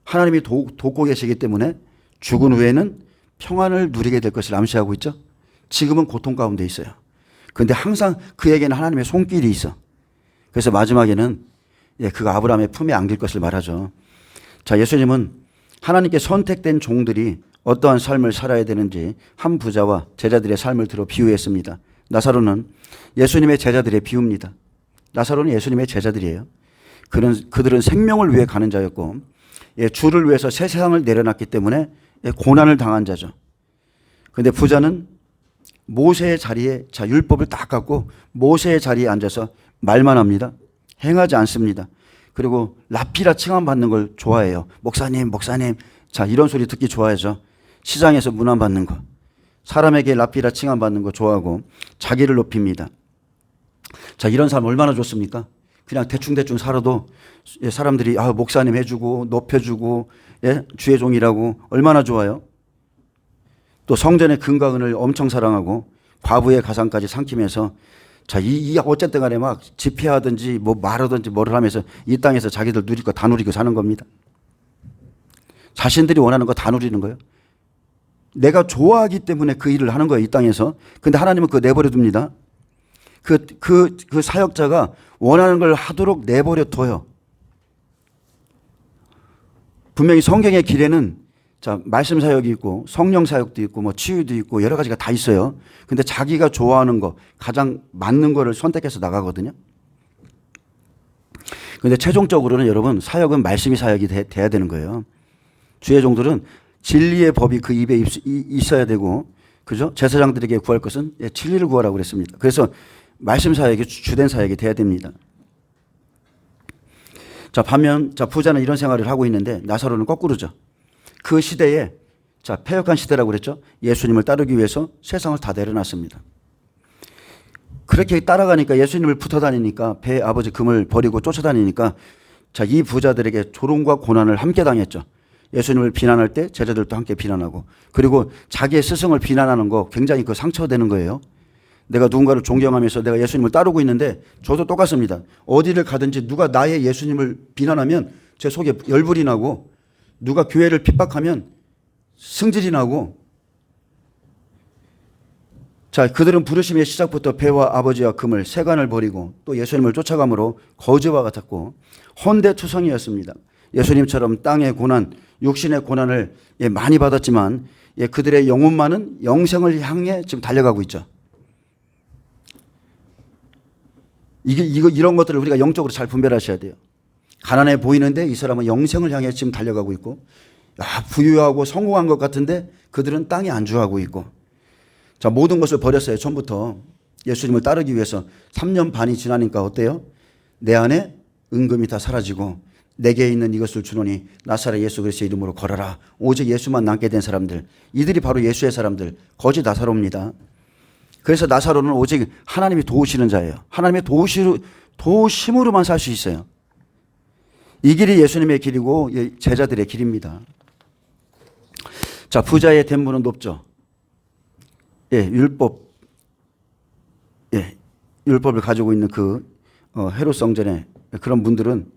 하나님이 돕고 계시기 때문에 죽은 후에는 평안을 누리게 될 것을 암시하고 있죠. 지금은 고통 가운데 있어요. 그런데 항상 그에게는 하나님의 손길이 있어. 그래서 마지막에는 그가 아브라함의 품에 안길 것을 말하죠. 자, 예수님은 하나님께 선택된 종들이 어떠한 삶을 살아야 되는지 한 부자와 제자들의 삶을 들어 비유했습니다. 나사로는 예수님의 제자들의 비유입니다. 나사로는 예수님의 제자들이에요. 그들은 생명을 위해 가는 자였고 주를 위해서 세상을 내려놨기 때문에 고난을 당한 자죠. 그런데 부자는 모세의 자리에, 자, 율법을 딱 갖고 모세의 자리에 앉아서 말만 합니다. 행하지 않습니다. 그리고 랍비라 칭함받는 걸 좋아해요. 목사님, 목사님. 자, 이런 소리 듣기 좋아하죠. 시장에서 문안 받는 거. 사람에게 랍비라 칭함받는 거 좋아하고 자기를 높입니다. 자, 이런 사람 얼마나 좋습니까? 그냥 대충대충 살아도 사람들이 목사님 해주고 높여주고 주의 종이라고 얼마나 좋아요. 또 성전의 금과 은을 엄청 사랑하고 과부의 가상까지 삼키면서 자, 어쨌든 간에 막 집회하든지 뭐 말하든지 뭐를 하면서 이 땅에서 자기들 누릴 거 다 누리고 사는 겁니다. 자신들이 원하는 거 다 누리는 거예요. 내가 좋아하기 때문에 그 일을 하는 거예요, 이 땅에서. 근데 하나님은 그거 내버려 둡니다. 그 사역자가 원하는 걸 하도록 내버려 둬요. 분명히 성경의 길에는 자, 말씀 사역이 있고 성령 사역도 있고 뭐 치유도 있고 여러 가지가 다 있어요. 근데 자기가 좋아하는 거, 가장 맞는 거를 선택해서 나가거든요. 근데 최종적으로는 여러분 사역은 말씀이 사역이 돼야 되는 거예요. 주의 종들은 진리의 법이 그 입에 있어야 되고, 그죠? 제사장들에게 구할 것은 진리를 구하라고 그랬습니다. 그래서 말씀 사역이 주된 사역이 돼야 됩니다. 자, 반면 자, 부자는 이런 생활을 하고 있는데 나사로는 거꾸로죠. 그 시대에 자, 패역한 시대라고 그랬죠. 예수님을 따르기 위해서 세상을 다 내려놨습니다. 그렇게 따라가니까 예수님을 붙어 다니니까 배 아버지 금을 버리고 쫓아다니니까 자, 이 부자들에게 조롱과 고난을 함께 당했죠. 예수님을 비난할 때 제자들도 함께 비난하고, 그리고 자기의 스승을 비난하는 거 굉장히 그 상처되는 거예요. 내가 누군가를 존경하면서 내가 예수님을 따르고 있는데 저도 똑같습니다. 어디를 가든지 누가 나의 예수님을 비난하면 제 속에 열불이 나고, 누가 교회를 핍박하면 승질이 나고, 자, 그들은 부르심의 시작부터 배와 아버지와 금을 세간을 버리고 또 예수님을 쫓아감으로 거지와 같았고 헌대투성이었습니다. 예수님처럼 땅의 고난, 육신의 고난을 많이 받았지만 그들의 영혼만은 영생을 향해 지금 달려가고 있죠. 이런 것들을 우리가 영적으로 잘 분별하셔야 돼요. 가난해 보이는데 이 사람은 영생을 향해 지금 달려가고 있고, 부유하고 성공한 것 같은데 그들은 땅에 안주하고 있고, 자, 모든 것을 버렸어요. 처음부터 예수님을 따르기 위해서 3년 반이 지나니까 어때요? 내 안에 은금이 다 사라지고 내게 있는 이것을 주노니 나사렛 예수 그리스도의 이름으로 걸어라. 오직 예수만 남게 된 사람들, 이들이 바로 예수의 사람들, 거짓 나사로입니다. 그래서 나사로는 오직 하나님이 도우시는 자예요. 하나님의 도우심으로만 살 수 있어요. 이 길이 예수님의 길이고 제자들의 길입니다. 자, 부자의 됨물은 높죠. 율법을 가지고 있는 그 헤롯 성전의 그런 분들은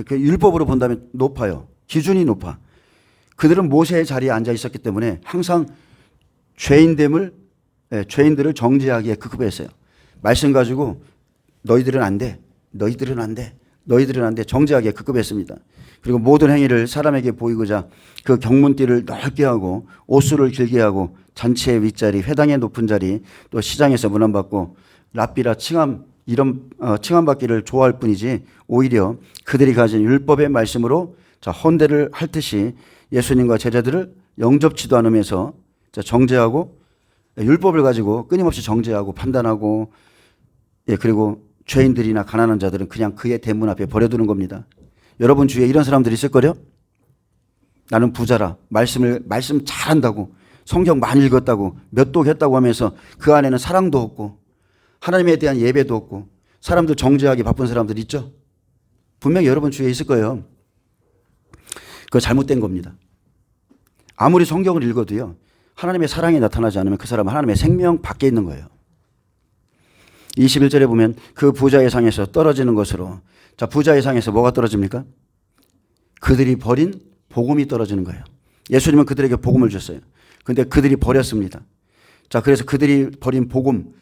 그 율법으로 본다면 높아요. 기준이 높아. 그들은 모세의 자리에 앉아 있었기 때문에 항상 죄인들을 정죄하기에 급급했어요. 말씀 가지고 너희들은 안 돼. 너희들은 안 돼. 너희들은 안 돼. 정죄하기에 급급했습니다. 그리고 모든 행위를 사람에게 보이고자 그 경문띠를 넓게 하고 옷수를 길게 하고 잔치의 윗자리, 회당의 높은 자리, 또 시장에서 문안받고 랍비라 칭함받기를 좋아할 뿐이지, 오히려 그들이 가진 율법의 말씀으로 자, 헌대를 할 듯이 예수님과 제자들을 영접지도 않으면서 자, 정죄하고, 율법을 가지고 끊임없이 정죄하고 판단하고, 그리고 죄인들이나 가난한 자들은 그냥 그의 대문 앞에 버려두는 겁니다. 여러분 주위에 이런 사람들이 있을 거요? 나는 부자라, 말씀 잘한다고, 성경 많이 읽었다고, 몇 독 했다고 하면서 그 안에는 사랑도 없고 하나님에 대한 예배도 없고 사람들 정죄하기 바쁜 사람들 있죠? 분명히 여러분 주위에 있을 거예요. 그거 잘못된 겁니다. 아무리 성경을 읽어도요, 하나님의 사랑이 나타나지 않으면 그 사람은 하나님의 생명 밖에 있는 거예요. 21절에 보면 그 부자의 상에서 떨어지는 것으로, 자, 부자의 상에서 뭐가 떨어집니까? 그들이 버린 복음이 떨어지는 거예요. 예수님은 그들에게 복음을 줬어요. 근데 그들이 버렸습니다. 자, 그래서 그들이 버린 복음,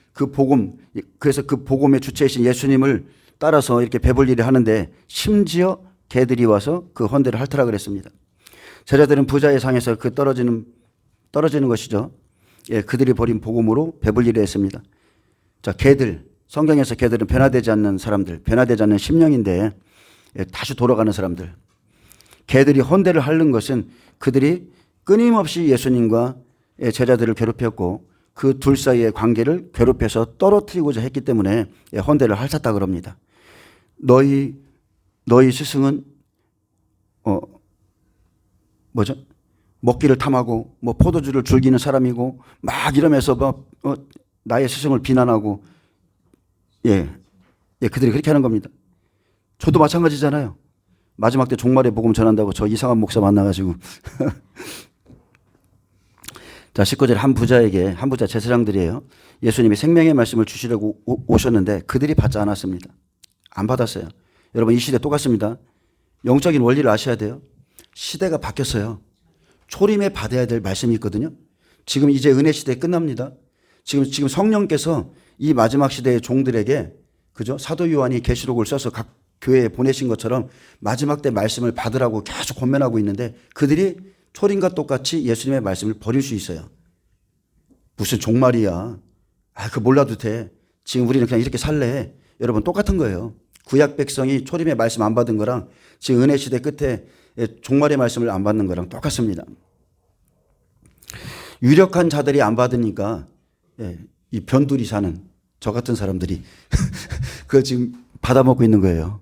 그래서 그 복음의 주체이신 예수님을 따라서 이렇게 배불리를 하는데 심지어 개들이 와서 그 헌대를 핥으라 그랬습니다. 제자들은 부자의 상에서 그 떨어지는 것이죠. 그들이 버린 복음으로 배불리를 했습니다. 자, 개들, 성경에서 개들은 변화되지 않는 사람들, 변화되지 않는 심령인데 다시 돌아가는 사람들. 개들이 헌대를 핥는 것은 그들이 끊임없이 예수님과 제자들을 괴롭혔고 그 둘 사이의 관계를 괴롭혀서 떨어뜨리고자 했기 때문에 헌대를 핥았다 그럽니다. 너희 스승은 먹기를 탐하고 뭐 포도주를 즐기는 사람이고 막 이러면서 나의 스승을 비난하고 그들이 그렇게 하는 겁니다. 저도 마찬가지잖아요. 마지막 때 종말의 복음 전한다고 저 이상한 목사 만나가지고 자 19절 한 부자 제사장들이에요. 예수님이 생명의 말씀을 주시려고 오셨는데 그들이 받지 않았습니다. 안 받았어요. 여러분 이 시대 똑같습니다. 영적인 원리를 아셔야 돼요. 시대가 바뀌었어요. 초림에 받아야 될 말씀이 있거든요. 지금 이제 은혜 시대 끝납니다. 지금 성령께서 이 마지막 시대의 종들에게 그죠? 사도 요한이 계시록을 써서 각 교회에 보내신 것처럼 마지막 때 말씀을 받으라고 계속 권면하고 있는데 그들이 초림과 똑같이 예수님의 말씀을 버릴 수 있어요. 무슨 종말이야. 그거 몰라도 돼. 지금 우리는 그냥 이렇게 살래. 여러분 똑같은 거예요. 구약 백성이 초림의 말씀 안 받은 거랑 지금 은혜 시대 끝에 종말의 말씀을 안 받는 거랑 똑같습니다. 유력한 자들이 안 받으니까 이 변두리 사는 저 같은 사람들이 그거 지금 받아먹고 있는 거예요.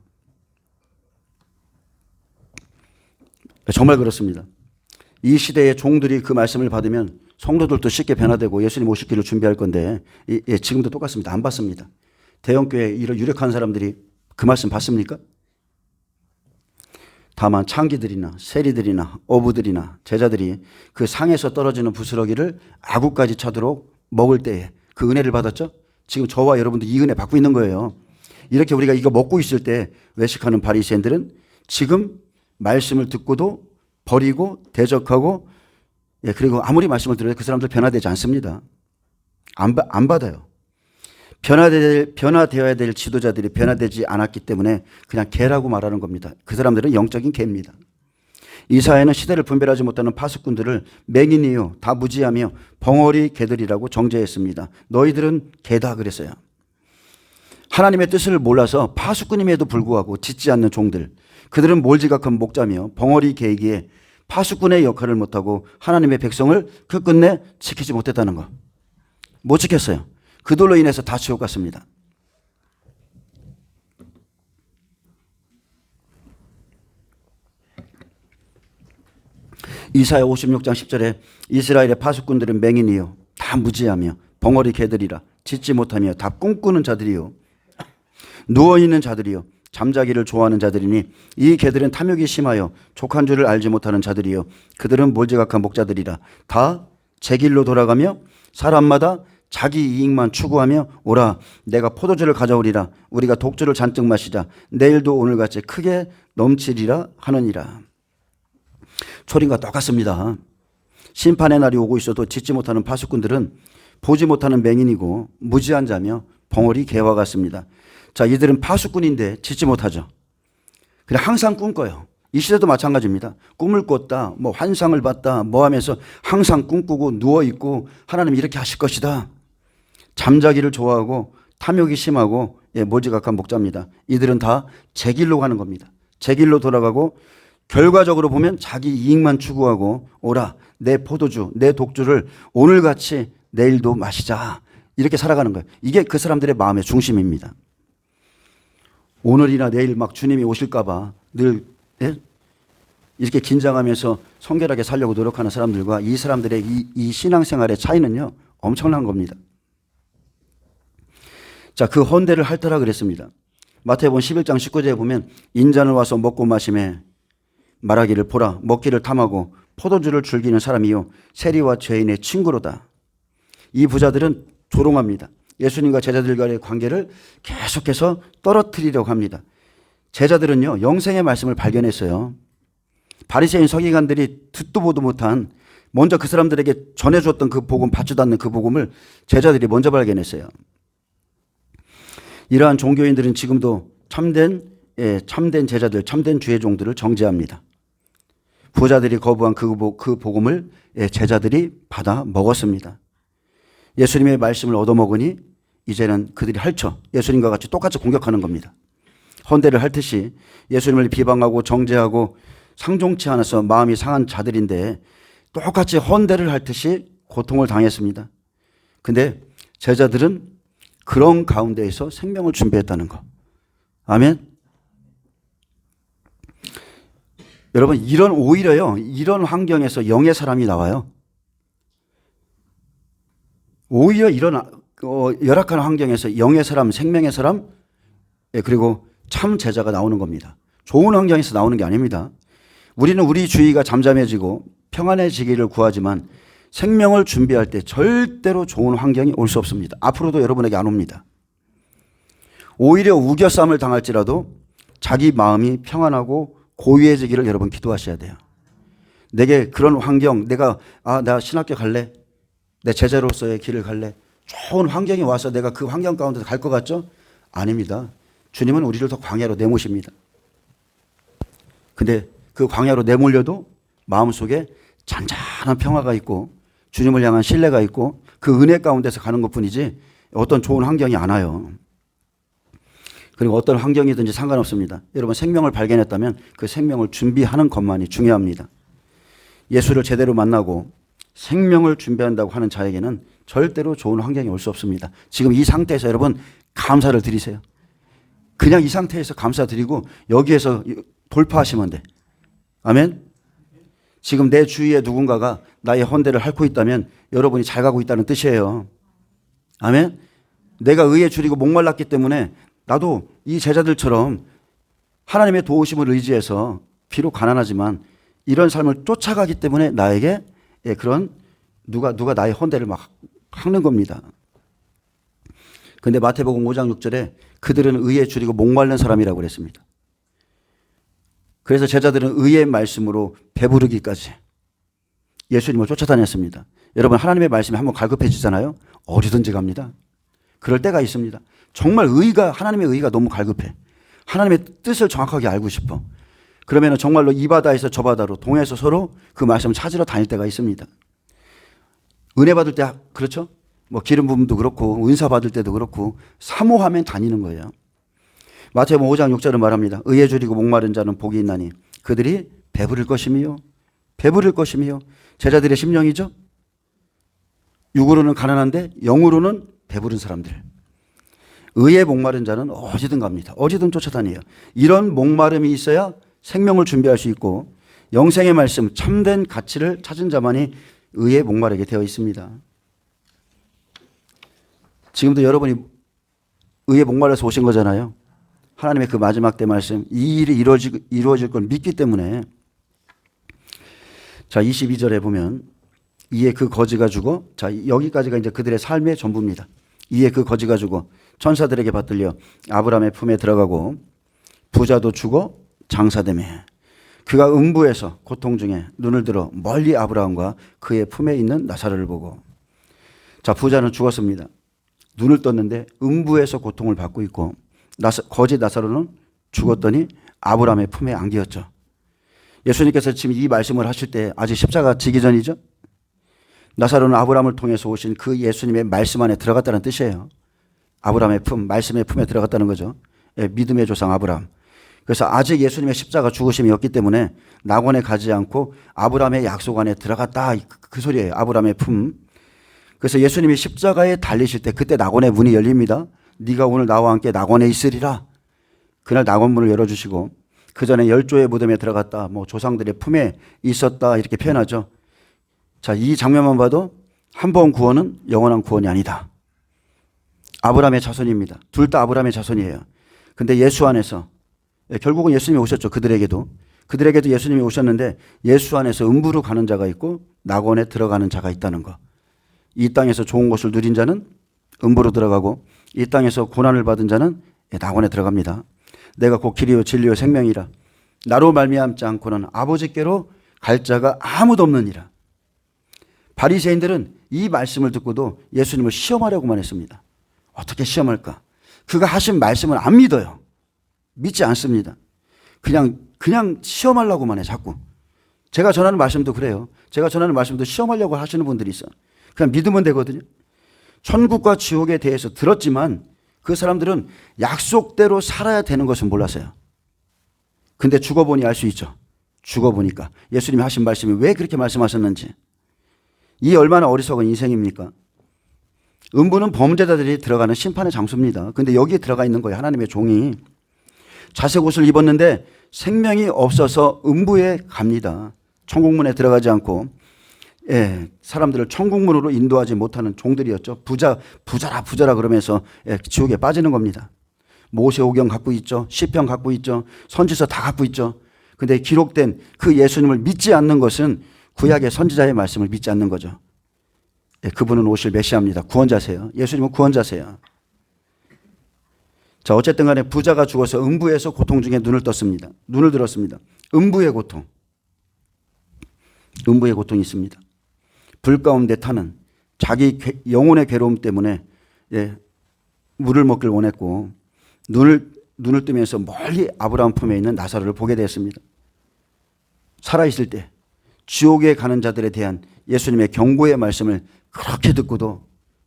정말 그렇습니다. 이 시대의 종들이 그 말씀을 받으면 성도들도 쉽게 변화되고 예수님 오실 길을 준비할 건데 지금도 똑같습니다. 안 받습니다. 대형교회 이런 유력한 사람들이 그 말씀 받습니까? 다만 창기들이나 세리들이나 어부들이나 제자들이 그 상에서 떨어지는 부스러기를 아구까지 차도록 먹을 때에 그 은혜를 받았죠? 지금 저와 여러분도 이 은혜 받고 있는 거예요. 이렇게 우리가 이거 먹고 있을 때 외식하는 바리새인들은 지금 말씀을 듣고도 버리고 대적하고 그리고 아무리 말씀을 들어도 그 사람들 변화되지 않습니다. 안 받아요. 변화되어야 될 지도자들이 변화되지 않았기 때문에 그냥 개라고 말하는 겁니다. 그 사람들은 영적인 개입니다. 이 사회는 시대를 분별하지 못하는 파수꾼들을 맹인이요 다 무지하며 벙어리 개들이라고 정죄했습니다. 너희들은 개다 그랬어요. 하나님의 뜻을 몰라서 파수꾼임에도 불구하고 짓지 않는 종들, 그들은 몰지각한 목자며 벙어리 개이기에 파수꾼의 역할을 못하고 하나님의 백성을 끝끝내 지키지 못했다는 거. 못 지켰어요. 그들로 인해서 다 지옥 갔습니다. 이사야 56장 10절에 이스라엘의 파수꾼들은 맹인이요 다 무지하며 벙어리 개들이라 짓지 못하며 다 꿈꾸는 자들이요 누워있는 자들이요 잠자기를 좋아하는 자들이니 이 개들은 탐욕이 심하여 족한 줄을 알지 못하는 자들이요 그들은 몰지각한 목자들이라 다 제 길로 돌아가며 사람마다 자기 이익만 추구하며 오라 내가 포도주를 가져오리라 우리가 독주를 잔뜩 마시자 내일도 오늘같이 크게 넘치리라 하느니라. 초림과 똑같습니다. 심판의 날이 오고 있어도 짓지 못하는 파수꾼들은 보지 못하는 맹인이고 무지한 자며 벙어리 개와 같습니다. 자, 이들은 파수꾼인데 짓지 못하죠. 그냥 항상 꿈꿔요. 이 시대도 마찬가지입니다. 꿈을 꿨다, 뭐 환상을 봤다, 뭐 하면서 항상 꿈꾸고 누워있고 하나님 이렇게 하실 것이다. 잠자기를 좋아하고 탐욕이 심하고 몰지각한 목자입니다. 이들은 다 제 길로 가는 겁니다. 제 길로 돌아가고 결과적으로 보면 자기 이익만 추구하고 오라 내 포도주, 내 독주를 오늘같이 내일도 마시자. 이렇게 살아가는 거예요. 이게 그 사람들의 마음의 중심입니다. 오늘이나 내일 막 주님이 오실까 봐 늘 이렇게 긴장하면서 성결하게 살려고 노력하는 사람들과 이 사람들의 이 신앙생활의 차이는요 엄청난 겁니다. 자, 그 헌대를 핥더라 그랬습니다. 마태복음 11장 19절에 보면 인자는 와서 먹고 마심에 말하기를 보라 먹기를 탐하고 포도주를 즐기는 사람이요 세리와 죄인의 친구로다. 이 부자들은 조롱합니다. 예수님과 제자들과의 관계를 계속해서 떨어뜨리려고 합니다. 제자들은요 영생의 말씀을 발견했어요. 바리새인 서기관들이 듣도 보도 못한 먼저 그 사람들에게 전해줬던 그 복음 받지도 않는 그 복음을 제자들이 먼저 발견했어요. 이러한 종교인들은 지금도 참된 제자들, 참된 주의 종들을 정죄합니다. 부자들이 거부한 그 복음을 제자들이 받아 먹었습니다. 예수님의 말씀을 얻어먹으니 이제는 그들이 핥혀 예수님과 같이 똑같이 공격하는 겁니다. 헌대를 핥듯이 예수님을 비방하고 정죄하고 상종치 않아서 마음이 상한 자들인데 똑같이 헌대를 핥듯이 고통을 당했습니다. 근데 제자들은 그런 가운데에서 생명을 준비했다는 거. 아멘. 여러분, 오히려요, 이런 환경에서 영의 사람이 나와요. 오히려 이런 열악한 환경에서 영의 사람, 생명의 사람, 그리고 참 제자가 나오는 겁니다. 좋은 환경에서 나오는 게 아닙니다. 우리는 우리 주위가 잠잠해지고 평안해지기를 구하지만 생명을 준비할 때 절대로 좋은 환경이 올 수 없습니다. 앞으로도 여러분에게 안 옵니다. 오히려 우겨쌈을 당할지라도 자기 마음이 평안하고 고유해지기를 여러분 기도하셔야 돼요. 내게 그런 환경, 나 신학교 갈래? 내 제자로서의 길을 갈래? 좋은 환경이 와서 내가 그 환경 가운데 갈 것 같죠? 아닙니다. 주님은 우리를 더 광야로 내모십니다. 근데 그 광야로 내몰려도 마음속에 잔잔한 평화가 있고 주님을 향한 신뢰가 있고 그 은혜 가운데서 가는 것뿐이지 어떤 좋은 환경이 안 와요. 그리고 어떤 환경이든지 상관없습니다. 여러분, 생명을 발견했다면 그 생명을 준비하는 것만이 중요합니다. 예수를 제대로 만나고 생명을 준비한다고 하는 자에게는 절대로 좋은 환경이 올 수 없습니다. 지금 이 상태에서 여러분 감사를 드리세요. 그냥 이 상태에서 감사드리고 여기에서 돌파하시면 돼. 아멘. 지금 내 주위에 누군가가 나의 헌대를 핥고 있다면 여러분이 잘 가고 있다는 뜻이에요. 아멘. 내가 의에 줄이고 목말랐기 때문에 나도 이 제자들처럼 하나님의 도우심을 의지해서 비록 가난하지만 이런 삶을 쫓아가기 때문에 나에게 그런 누가 나의 헌대를 막 핥는 겁니다. 근데 마태복음 5장 6절에 그들은 의에 줄이고 목마른 사람이라고 그랬습니다. 그래서 제자들은 의의 말씀으로 배부르기까지 예수님을 쫓아다녔습니다. 여러분, 하나님의 말씀이 한번 갈급해지잖아요. 어디든지 갑니다. 그럴 때가 있습니다. 정말 하나님의 의가 너무 갈급해. 하나님의 뜻을 정확하게 알고 싶어. 그러면 정말로 이 바다에서 저 바다로 동해에서 서로 그 말씀을 찾으러 다닐 때가 있습니다. 은혜 받을 때 그렇죠? 뭐 기름 부음도 그렇고 은사 받을 때도 그렇고 사모하면 다니는 거예요. 마태복음 5장 6절은 말합니다. 의에 줄이고 목마른 자는 복이 있나니 그들이 배부를 것이며 제자들의 심령이죠. 육으로는 가난한데 영으로는 배부른 사람들. 의에 목마른 자는 어디든 갑니다. 어디든 쫓아다녀요. 이런 목마름이 있어야 생명을 준비할 수 있고 영생의 말씀, 참된 가치를 찾은 자만이 의에 목마르게 되어 있습니다. 지금도 여러분이 의에 목말라서 오신 거잖아요. 하나님의 그 마지막 때 말씀, 이 일이 이루어질 걸 믿기 때문에. 자, 22절에 보면 이에 그 거지가 죽어, 자, 여기까지가 이제 그들의 삶의 전부입니다. 이에 그 거지가 죽어 천사들에게 받들려 아브라함의 품에 들어가고 부자도 죽어 장사되매 그가 음부에서 고통 중에 눈을 들어 멀리 아브라함과 그의 품에 있는 나사로를 보고. 자, 부자는 죽었습니다. 눈을 떴는데 음부에서 고통을 받고 있고 거지 나사로는 죽었더니 아브라함의 품에 안기었죠. 예수님께서 지금 이 말씀을 하실 때 아직 십자가 지기 전이죠. 나사로는 아브라함을 통해서 오신 그 예수님의 말씀 안에 들어갔다는 뜻이에요. 아브라함의 품, 말씀의 품에 들어갔다는 거죠. 믿음의 조상 아브라함. 그래서 아직 예수님의 십자가 죽으심이 없기 때문에 낙원에 가지 않고 아브라함의 약속 안에 들어갔다, 그 소리예요. 아브라함의 품. 그래서 예수님이 십자가에 달리실 때 그때 낙원의 문이 열립니다. 네가 오늘 나와 함께 낙원에 있으리라. 그날 낙원 문을 열어주시고 그 전에 열조의 무덤에 들어갔다, 뭐 조상들의 품에 있었다 이렇게 표현하죠. 자, 이 장면만 봐도 한 번 구원은 영원한 구원이 아니다. 아브라함의 자손입니다. 둘 다 아브라함의 자손이에요. 근데 예수 안에서 결국은 예수님이 오셨죠. 그들에게도 예수님이 오셨는데 예수 안에서 음부로 가는 자가 있고 낙원에 들어가는 자가 있다는 거. 이 땅에서 좋은 것을 누린 자는 음부로 들어가고 이 땅에서 고난을 받은 자는 낙원에 들어갑니다. 내가 곧 길이요 진리요 생명이라 나로 말미암지 않고는 아버지께로 갈 자가 아무도 없느니라. 바리새인들은 이 말씀을 듣고도 예수님을 시험하려고만 했습니다. 어떻게 시험할까? 그가 하신 말씀을 안 믿어요. 믿지 않습니다. 그냥 시험하려고만 해, 자꾸. 제가 전하는 말씀도 그래요. 제가 전하는 말씀도 시험하려고 하시는 분들이 있어요. 그냥 믿으면 되거든요. 천국과 지옥에 대해서 들었지만 그 사람들은 약속대로 살아야 되는 것을 몰랐어요. 근데 죽어보니 알 수 있죠. 죽어보니까 예수님이 하신 말씀이 왜 그렇게 말씀하셨는지. 이 얼마나 어리석은 인생입니까? 음부는 범죄자들이 들어가는 심판의 장소입니다. 근데 여기에 들어가 있는 거예요. 하나님의 종이. 자색 옷을 입었는데 생명이 없어서 음부에 갑니다. 천국문에 들어가지 않고 사람들을 천국문으로 인도하지 못하는 종들이었죠. 부자라 그러면서 지옥에 빠지는 겁니다. 모세오경 갖고 있죠. 시편 갖고 있죠. 선지서 다 갖고 있죠. 근데 기록된 그 예수님을 믿지 않는 것은 구약의 선지자의 말씀을 믿지 않는 거죠. 그분은 오실 메시아입니다. 구원자세요. 예수님은 구원자세요. 자, 어쨌든 간에 부자가 죽어서 음부에서 고통 중에 눈을 들었습니다. 음부의 고통. 음부의 고통이 있습니다. 불 가운데 타는 자기 영혼의 괴로움 때문에 물을 먹길 원했고 눈을 뜨면서 멀리 아브라함 품에 있는 나사로를 보게 되었습니다. 살아있을 때 지옥에 가는 자들에 대한 예수님의 경고의 말씀을 그렇게 듣고도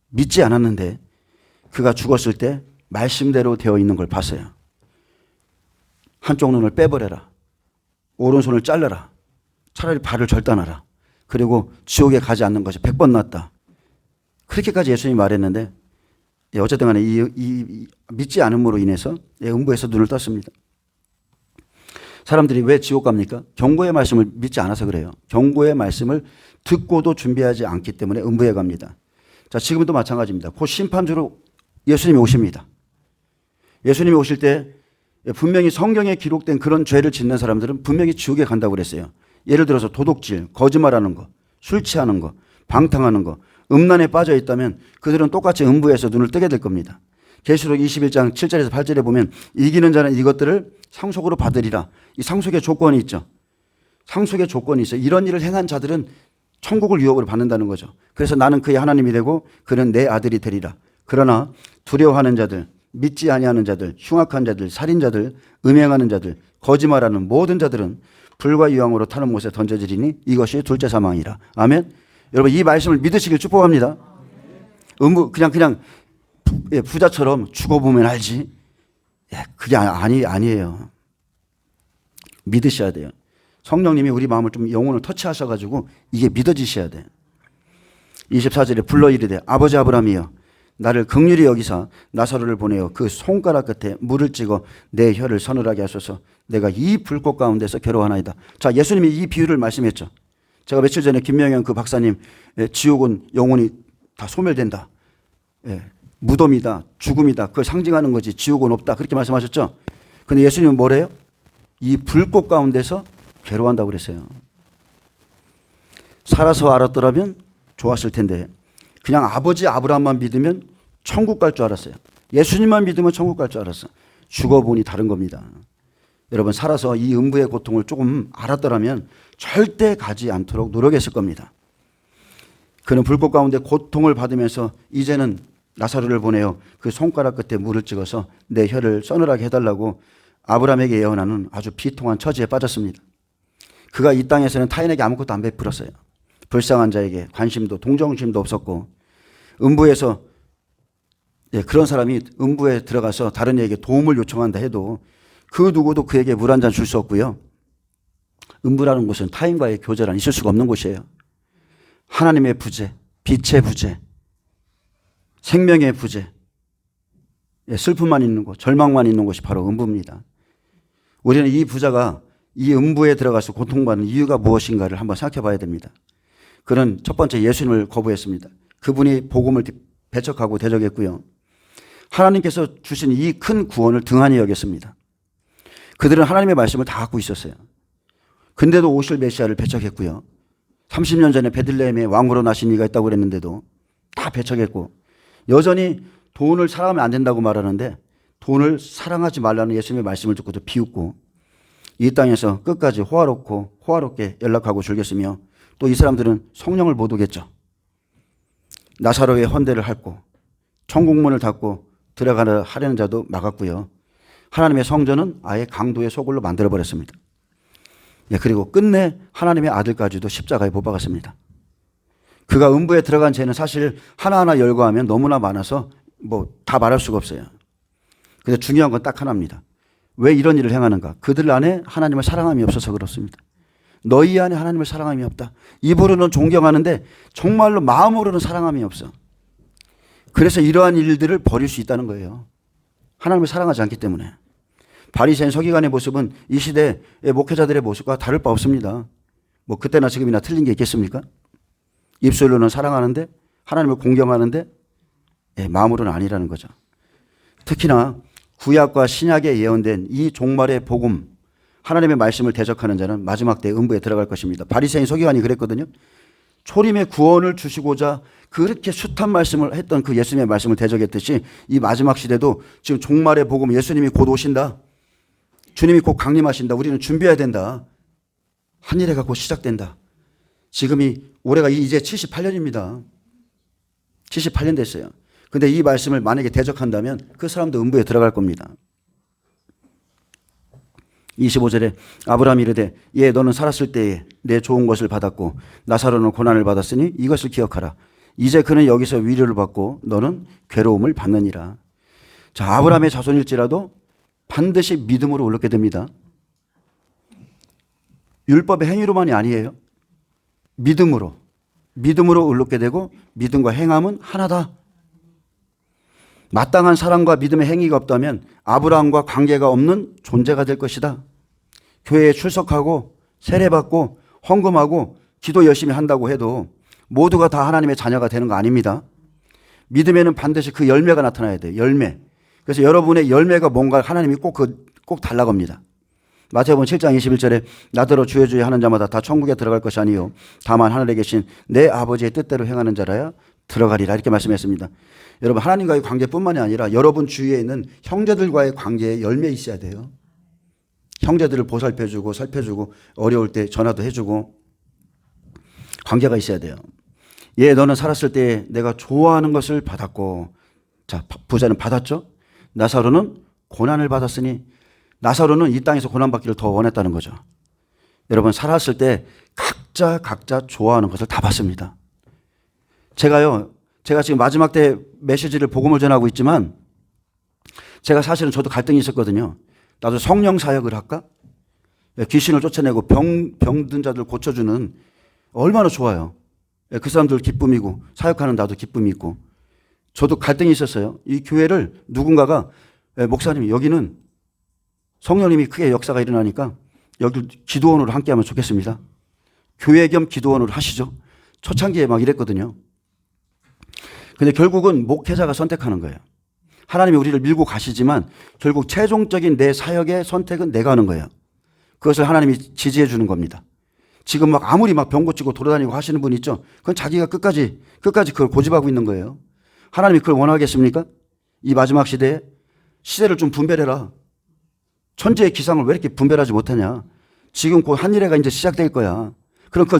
믿지 않았는데 그가 죽었을 때 말씀대로 되어 있는 걸 봤어요. 한쪽 눈을 빼버려라. 오른손을 잘라라. 차라리 발을 절단하라. 그리고 지옥에 가지 않는 것이 100번 낫다. 그렇게까지 예수님이 말했는데 어쨌든 간에 이 믿지 않음으로 인해서 음부에서 눈을 떴습니다. 사람들이 왜 지옥 갑니까? 경고의 말씀을 믿지 않아서 그래요. 경고의 말씀을 듣고도 준비하지 않기 때문에 음부에 갑니다. 자, 지금도 마찬가지입니다. 곧 심판주로 예수님이 오십니다. 예수님이 오실 때 분명히 성경에 기록된 그런 죄를 짓는 사람들은 분명히 지옥에 간다고 그랬어요. 예를 들어서 도둑질, 거짓말하는 거, 술 취하는 거, 방탕하는 거, 음란에 빠져 있다면 그들은 똑같이 음부에서 눈을 뜨게 될 겁니다. 계시록 21장 7절에서 8절에 보면 이기는 자는 이것들을 상속으로 받으리라. 이 상속의 조건이 있죠. 상속의 조건이 있어요. 이런 일을 행한 자들은 천국을 유혹으로 받는다는 거죠. 그래서 나는 그의 하나님이 되고 그는 내 아들이 되리라. 그러나 두려워하는 자들, 믿지 아니하는 자들, 흉악한 자들, 살인자들, 음행하는 자들, 거짓말하는 모든 자들은 불과 유황으로 타는 못에 던져지리니 이것이 둘째 사망이라. 아멘. 여러분 이 말씀을 믿으시길 축복합니다. 그냥 부자처럼 죽어보면 알지. 그게 아니에요. 믿으셔야 돼요. 성령님이 우리 마음을 좀 영혼을 터치하셔가지고 이게 믿어지셔야 돼요. 24절에 불러 이르되 아버지 아브라함이여 나를 긍휼히 여기사 나사로를 보내어 그 손가락 끝에 물을 찍어 내 혀를 서늘하게 하소서. 내가 이 불꽃 가운데서 괴로워하나이다. 자, 예수님이 이 비유를 말씀했죠. 제가 며칠 전에 김명현 그 박사님 지옥은 영혼이 다 소멸된다. 무덤이다. 죽음이다. 그걸 상징하는 거지. 지옥은 없다. 그렇게 말씀하셨죠. 근데 예수님은 뭐래요? 이 불꽃 가운데서 괴로워한다고 그랬어요. 살아서 알았더라면 좋았을 텐데 그냥 아버지 아브라함만 믿으면 천국 갈 줄 알았어요. 예수님만 믿으면 천국 갈 줄 알았어. 죽어보니 다른 겁니다. 여러분 살아서 이 음부의 고통을 조금 알았더라면 절대 가지 않도록 노력했을 겁니다. 그는 불꽃 가운데 고통을 받으면서 이제는 나사로를 보내어 그 손가락 끝에 물을 찍어서 내 혀를 서늘하게 해달라고 아브라함에게 예언하는 아주 비통한 처지에 빠졌습니다. 그가 이 땅에서는 타인에게 아무것도 안 베풀었어요. 불쌍한 자에게 관심도 동정심도 없었고 음부에서 그런 사람이 음부에 들어가서 다른 이에게 도움을 요청한다 해도 그 누구도 그에게 물 한 잔 줄 수 없고요. 음부라는 곳은 타인과의 교제란 있을 수가 없는 곳이에요. 하나님의 부재, 빛의 부재, 생명의 부재, 슬픔만 있는 곳, 절망만 있는 곳이 바로 음부입니다. 우리는 이 부자가 이 음부에 들어가서 고통받는 이유가 무엇인가를 한번 생각해 봐야 됩니다. 그는 첫 번째 예수님을 거부했습니다. 그분이 복음을 배척하고 대적했고요. 하나님께서 주신 이 큰 구원을 등한히 여겼습니다. 그들은 하나님의 말씀을 다 갖고 있었어요. 근데도 오실 메시아를 배척했고요. 30년 전에 베들레헴에 왕으로 나신 이가 있다고 그랬는데도 다 배척했고 여전히 돈을 사랑하면 안 된다고 말하는데 돈을 사랑하지 말라는 예수님의 말씀을 듣고도 비웃고 이 땅에서 끝까지 호화롭게 연락하고 즐겼으며 또 이 사람들은 성령을 못 오겠죠. 나사로의 헌대를 핥고 천국문을 닫고 들어가려 하려는 자도 막았고요. 하나님의 성전은 아예 강도의 소굴로 만들어버렸습니다. 그리고 끝내 하나님의 아들까지도 십자가에 못 박았습니다. 그가 음부에 들어간 죄는 사실 하나하나 열거하면 너무나 많아서 다 말할 수가 없어요. 근데 중요한 건 딱 하나입니다. 왜 이런 일을 행하는가? 그들 안에 하나님을 사랑함이 없어서 그렇습니다. 너희 안에 하나님을 사랑함이 없다. 입으로는 존경하는데 정말로 마음으로는 사랑함이 없어. 그래서 이러한 일들을 벌일 수 있다는 거예요. 하나님을 사랑하지 않기 때문에. 바리새인 서기관의 모습은 이 시대의 목회자들의 모습과 다를 바 없습니다. 뭐 그때나 지금이나 틀린 게 있겠습니까? 입술로는 사랑하는데 하나님을 공경하는데 마음으로는 아니라는 거죠. 특히나 구약과 신약에 예언된 이 종말의 복음, 하나님의 말씀을 대적하는 자는 마지막 때 음부에 들어갈 것입니다. 바리새인 서기관이 그랬거든요. 초림의 구원을 주시고자 그렇게 숱한 말씀을 했던 그 예수님의 말씀을 대적했듯이 이 마지막 시대도 지금 종말의 복음, 예수님이 곧 오신다. 주님이 곧 강림하신다. 우리는 준비해야 된다. 한 일회가 곧 시작된다. 지금이 올해가 이제 78년입니다. 78년 됐어요. 근데 이 말씀을 만약에 대적한다면 그 사람도 음부에 들어갈 겁니다. 25절에 아브라함이 이르되 예 너는 살았을 때에 내 좋은 것을 받았고 나사로는 고난을 받았으니 이것을 기억하라. 이제 그는 여기서 위로를 받고 너는 괴로움을 받느니라. 자, 아브라함의 자손일지라도 반드시 믿음으로 올랐게 됩니다. 율법의 행위로만이 아니에요. 믿음으로 올랐게 되고 믿음과 행함은 하나다. 마땅한 사랑과 믿음의 행위가 없다면 아브라함과 관계가 없는 존재가 될 것이다. 교회에 출석하고 세례받고 헌금하고 기도 열심히 한다고 해도 모두가 다 하나님의 자녀가 되는 거 아닙니다. 믿음에는 반드시 그 열매가 나타나야 돼요. 열매. 그래서 여러분의 열매가 뭔가 하나님이 꼭 달라고 합니다. 마태복음 7장 21절에 나더러 주의 주의 하는 자마다 다 천국에 들어갈 것이 아니요 다만 하늘에 계신 내 아버지의 뜻대로 행하는 자라야 들어가리라 이렇게 말씀했습니다. 여러분 하나님과의 관계뿐만이 아니라 여러분 주위에 있는 형제들과의 관계에 열매 있어야 돼요. 형제들을 보살펴주고 살펴주고 어려울 때 전화도 해주고 관계가 있어야 돼요. 예, 너는 살았을 때 내가 좋아하는 것을 받았고, 자, 부자는 받았죠? 나사로는 고난을 받았으니 나사로는 이 땅에서 고난받기를 더 원했다는 거죠. 여러분 살았을 때 각자 좋아하는 것을 다 받습니다. 제가 지금 마지막 때 메시지를 복음을 전하고 있지만 제가 사실은 저도 갈등이 있었거든요. 나도 성령 사역을 할까? 귀신을 쫓아내고 병든 자들 고쳐주는 얼마나 좋아요. 그 사람들 기쁨이고 사역하는 나도 기쁨이 있고 저도 갈등이 있었어요. 이 교회를 누군가가 목사님 여기는 성령님이 크게 역사가 일어나니까 여기 기도원으로 함께하면 좋겠습니다. 교회 겸 기도원으로 하시죠. 초창기에 막 이랬거든요. 근데 결국은 목회자가 선택하는 거예요. 하나님이 우리를 밀고 가시지만 결국 최종적인 내 사역의 선택은 내가 하는 거예요. 그것을 하나님이 지지해 주는 겁니다. 지금 막 아무리 막 병 고치고 돌아다니고 하시는 분 있죠. 그건 자기가 끝까지 그걸 고집하고 있는 거예요. 하나님이 그걸 원하겠습니까? 이 마지막 시대를 좀 분별해라. 천지의 기상을 왜 이렇게 분별하지 못하냐. 지금 곧 한일회가 이제 시작될 거야. 그럼 그걸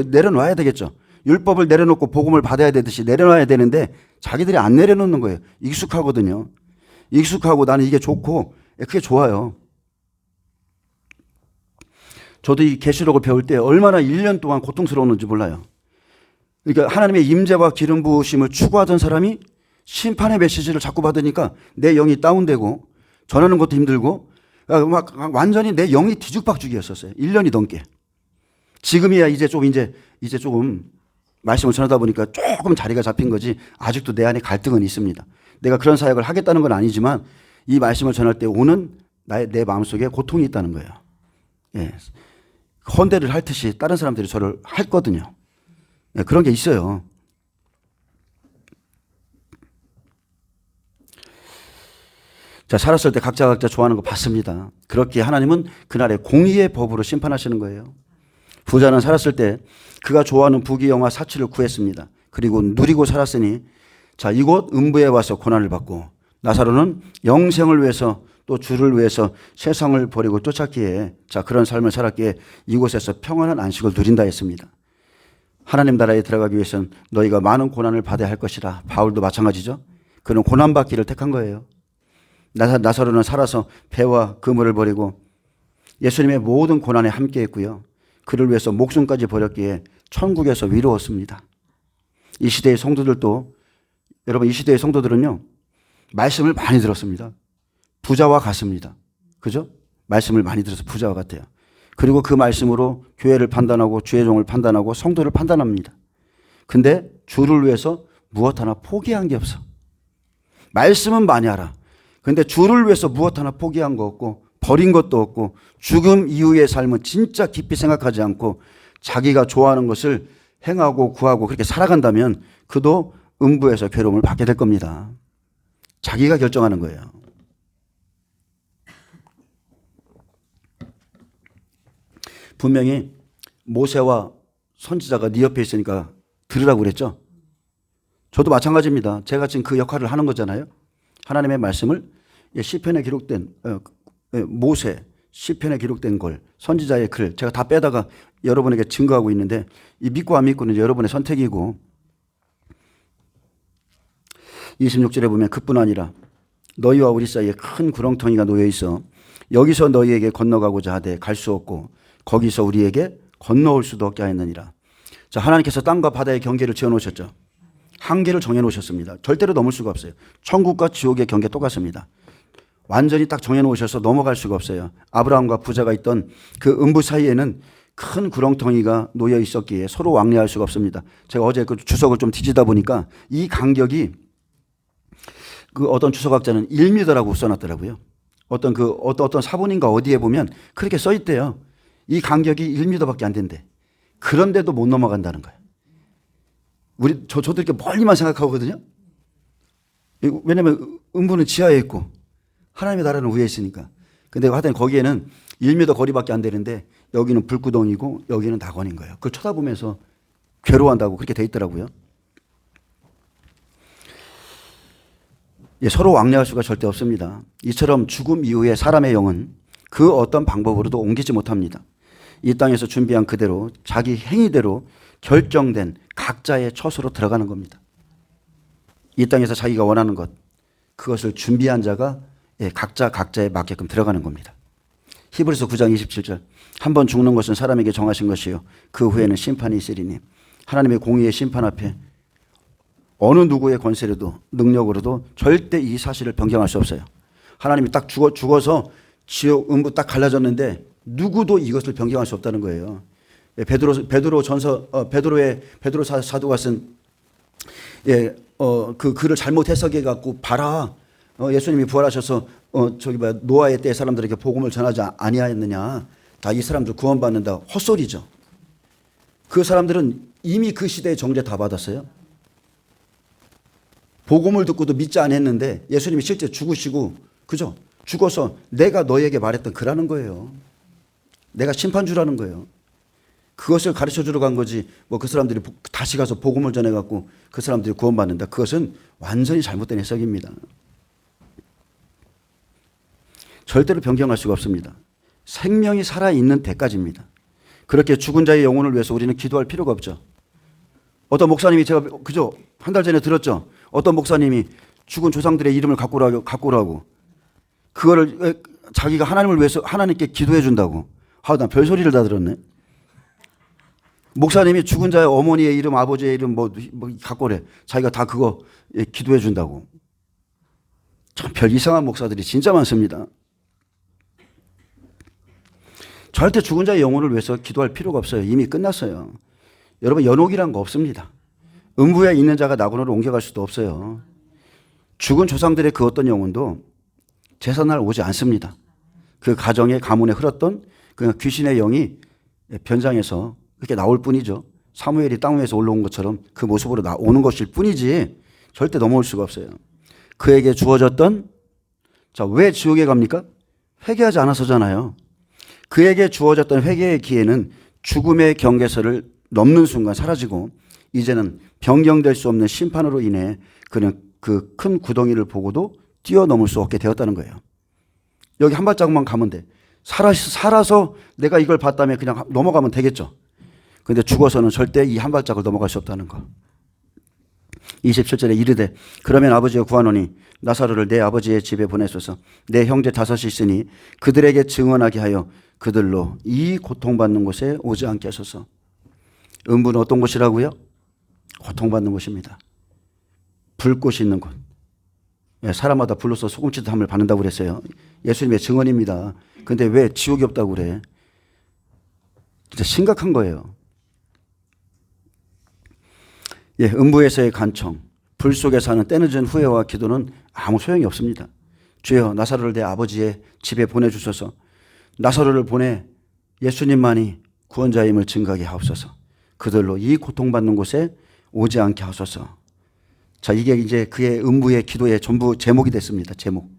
내려놔야 되겠죠. 율법을 내려놓고 복음을 받아야 되듯이 내려놔야 되는데 자기들이 안 내려놓는 거예요. 익숙하거든요. 익숙하고 나는 이게 좋고 그게 좋아요. 저도 이 계시록을 배울 때 얼마나 1년 동안 고통스러웠는지 몰라요. 그러니까 하나님의 임재와 기름 부으심을 추구하던 사람이 심판의 메시지를 자꾸 받으니까 내 영이 다운되고 전하는 것도 힘들고 막 완전히 내 영이 뒤죽박죽이었었어요. 1년이 넘게. 지금이야 이제 조금 말씀을 전하다 보니까 조금 자리가 잡힌 거지 아직도 내 안에 갈등은 있습니다. 내가 그런 사역을 하겠다는 건 아니지만 이 말씀을 전할 때 오는 내 마음속에 고통이 있다는 거예요. 예. 헌대를 할 듯이 다른 사람들이 저를 했거든요. 예, 그런 게 있어요. 자, 살았을 때 각자 좋아하는 거 받습니다. 그렇게 하나님은 그날의 공의의 법으로 심판하시는 거예요. 부자는 살았을 때 그가 좋아하는 부귀영화 사치를 구했습니다. 그리고 누리고 살았으니 자, 이곳 음부에 와서 고난을 받고 나사로는 영생을 위해서 또 주를 위해서 세상을 버리고 쫓았기에 자, 그런 삶을 살았기에 이곳에서 평안한 안식을 누린다 했습니다. 하나님 나라에 들어가기 위해서는 너희가 많은 고난을 받아야 할 것이라. 바울도 마찬가지죠. 그는 고난받기를 택한 거예요. 나사로는 살아서 배와 그물을 버리고 예수님의 모든 고난에 함께했고요. 그를 위해서 목숨까지 버렸기에 천국에서 위로웠습니다. 이 시대의 성도들도 여러분 이 시대의 성도들은요. 말씀을 많이 들었습니다. 부자와 같습니다. 그죠? 말씀을 많이 들어서 부자와 같아요. 그리고 그 말씀으로 교회를 판단하고 주의 종을 판단하고 성도를 판단합니다. 근데 주를 위해서 무엇 하나 포기한 게 없어. 말씀은 많이 알아. 그런데 주를 위해서 무엇 하나 포기한 거 없고 버린 것도 없고 죽음 이후의 삶은 진짜 깊이 생각하지 않고 자기가 좋아하는 것을 행하고 구하고 그렇게 살아간다면 그도 음부에서 괴로움을 받게 될 겁니다. 자기가 결정하는 거예요. 분명히 모세와 선지자가 네 옆에 있으니까 들으라고 그랬죠. 저도 마찬가지입니다. 제가 지금 그 역할을 하는 거잖아요. 하나님의 말씀을 시편에 기록된 모세 시편에 기록된 걸 선지자의 글 제가 다 빼다가 여러분에게 증거하고 있는데 이 믿고 안 믿고는 여러분의 선택이고 26절에 보면 그뿐 아니라 너희와 우리 사이에 큰 구렁텅이가 놓여 있어 여기서 너희에게 건너가고자 하되 갈 수 없고 거기서 우리에게 건너올 수도 없게 하였느니라. 자, 하나님께서 땅과 바다의 경계를 지어놓으셨죠. 한계를 정해놓으셨습니다. 절대로 넘을 수가 없어요. 천국과 지옥의 경계 똑같습니다. 완전히 딱 정해놓으셔서 넘어갈 수가 없어요. 아브라함과 부자가 있던 그 음부 사이에는 큰 구렁텅이가 놓여 있었기에 서로 왕래할 수가 없습니다. 제가 어제 그 주석을 좀 뒤지다 보니까 이 간격이 그 어떤 주석학자는 1m라고 써놨더라고요. 어떤 사본인가 어디에 보면 그렇게 써있대요. 이 간격이 1m밖에 안 된대. 그런데도 못 넘어간다는 거예요. 저도 이렇게 멀리만 생각하거든요. 왜냐면 음부는 지하에 있고 하나님의 나라는 위에 있으니까. 근데 하여튼 거기에는 1m 거리밖에 안 되는데 여기는 불구덩이고 여기는 낙원인 거예요. 그걸 쳐다보면서 괴로워한다고 그렇게 돼 있더라고요. 서로 왕래할 수가 절대 없습니다. 이처럼 죽음 이후에 사람의 영은 그 어떤 방법으로도 옮기지 못합니다. 이 땅에서 준비한 그대로 자기 행위대로 결정된 각자의 처소로 들어가는 겁니다. 이 땅에서 자기가 원하는 것 그것을 준비한 자가 각자에 맞게끔 들어가는 겁니다. 히브리서 9장 27절 한 번 죽는 것은 사람에게 정하신 것이요 그 후에는 심판이 있으리니 하나님의 공의의 심판 앞에 어느 누구의 권세로도 능력으로도 절대 이 사실을 변경할 수 없어요. 하나님이 딱 죽어서 지옥 음부 딱 갈라졌는데 누구도 이것을 변경할 수 없다는 거예요. 베드로 사도가 쓴 그 글을 잘못 해석해 갖고 봐라. 예수님이 부활하셔서 노아의 때 사람들에게 복음을 전하지 아니하였느냐. 다 이 사람들 구원받는다. 헛소리죠. 그 사람들은 이미 그 시대의 정죄 다 받았어요. 복음을 듣고도 믿지 않았는데 예수님이 실제 죽으시고 그죠? 죽어서 내가 너에게 말했던 그라는 거예요. 내가 심판주라는 거예요. 그것을 가르쳐 주러 간 거지. 그 사람들이 다시 가서 복음을 전해 갖고 그 사람들이 구원받는다. 그것은 완전히 잘못된 해석입니다. 절대로 변경할 수가 없습니다. 생명이 살아있는 때까지입니다. 그렇게 죽은 자의 영혼을 위해서 우리는 기도할 필요가 없죠. 어떤 목사님이 제가 그죠? 한 달 전에 들었죠. 어떤 목사님이 죽은 조상들의 이름을 갖고 오라고. 그거를 자기가 하나님을 위해서 하나님께 기도해 준다고. 난 별소리를 다 들었네. 목사님이 죽은 자의 어머니의 이름, 아버지의 이름 갖고 오래. 자기가 다 그거 기도해 준다고. 참 별 이상한 목사들이 진짜 많습니다. 절대 죽은 자의 영혼을 위해서 기도할 필요가 없어요. 이미 끝났어요. 여러분 연옥이란 거 없습니다. 음부에 있는 자가 낙원으로 옮겨갈 수도 없어요. 죽은 조상들의 그 어떤 영혼도 제사날 오지 않습니다. 그 가정의 가문에 흘렀던 그 귀신의 영이 변장해서 그렇게 나올 뿐이죠. 사무엘이 땅 위에서 올라온 것처럼 그 모습으로 오는 것일 뿐이지 절대 넘어올 수가 없어요. 그에게 주어졌던 왜 지옥에 갑니까? 회개하지 않아서잖아요. 그에게 주어졌던 회개의 기회는 죽음의 경계선을 넘는 순간 사라지고 이제는 변경될 수 없는 심판으로 인해 그는 그 큰 구덩이를 보고도 뛰어넘을 수 없게 되었다는 거예요. 여기 한 발짝만 가면 돼. 살아서 내가 이걸 봤다면 그냥 넘어가면 되겠죠. 그런데 죽어서는 절대 이 한 발짝을 넘어갈 수 없다는 거. 27절에 이르되 그러면 아버지여 구하노니 나사로를 내 아버지의 집에 보내소서. 내 형제 5이 있으니 그들에게 증언하게 하여 그들로 이 고통받는 곳에 오지 않게 하소서. 음부는 어떤 곳이라고요? 고통받는 곳입니다. 불꽃이 있는 곳. 사람마다 불로서 소금치듯함을 받는다고 그랬어요. 예수님의 증언입니다. 근데 왜 지옥이 없다고 그래? 진짜 심각한 거예요. 음부에서의 간청, 불 속에 사는 때늦은 후회와 기도는 아무 소용이 없습니다. 주여 나사로를 내 아버지의 집에 보내주소서. 나사로를 보내 예수님만이 구원자임을 증거하게 하옵소서. 그들로 이 고통받는 곳에 오지 않게 하소서. 자, 이게 이제 그의 음부의 기도의 전부 제목이 됐습니다. 제목.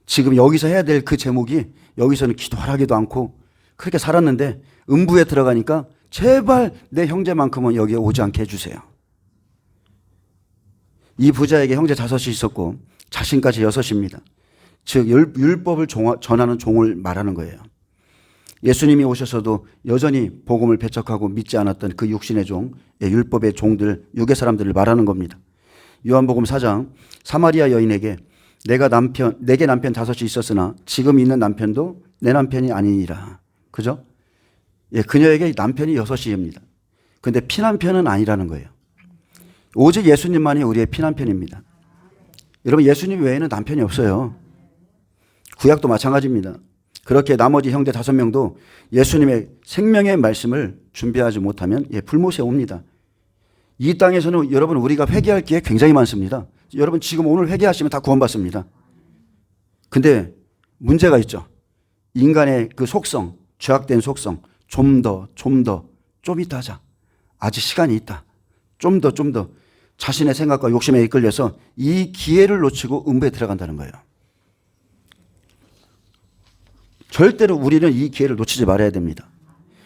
지금 여기서 해야 될 그 제목이 여기서는 기도하라기도 않고 그렇게 살았는데 음부에 들어가니까 제발 내 형제만큼은 여기에 오지 않게 해주세요. 이 부자에게 형제 5이 있었고 자신까지 6입니다. 즉 율법을 전하는 종을 말하는 거예요. 예수님이 오셔서도 여전히 복음을 배척하고 믿지 않았던 그 육신의 종, 율법의 종들, 육의 사람들을 말하는 겁니다. 요한복음 4장 사마리아 여인에게 내게 남편 5이 있었으나 지금 있는 남편도 내 남편이 아니니라. 그죠? 그녀에게 남편이 6입니다. 근데 피남편은 아니라는 거예요. 오직 예수님만이 우리의 피남편입니다. 여러분 예수님 외에는 남편이 없어요. 구약도 마찬가지입니다. 그렇게 나머지 형제 5명도 예수님의 생명의 말씀을 준비하지 못하면 불못에 옵니다. 이 땅에서는 여러분 우리가 회개할 게 굉장히 많습니다. 여러분 지금 오늘 회개하시면 다 구원받습니다. 근데 문제가 있죠. 인간의 그 속성, 죄악된 속성, 좀 더 좀 이따 하자. 아직 시간이 있다. 좀 더 자신의 생각과 욕심에 이끌려서 이 기회를 놓치고 음부에 들어간다는 거예요. 절대로 우리는 이 기회를 놓치지 말아야 됩니다.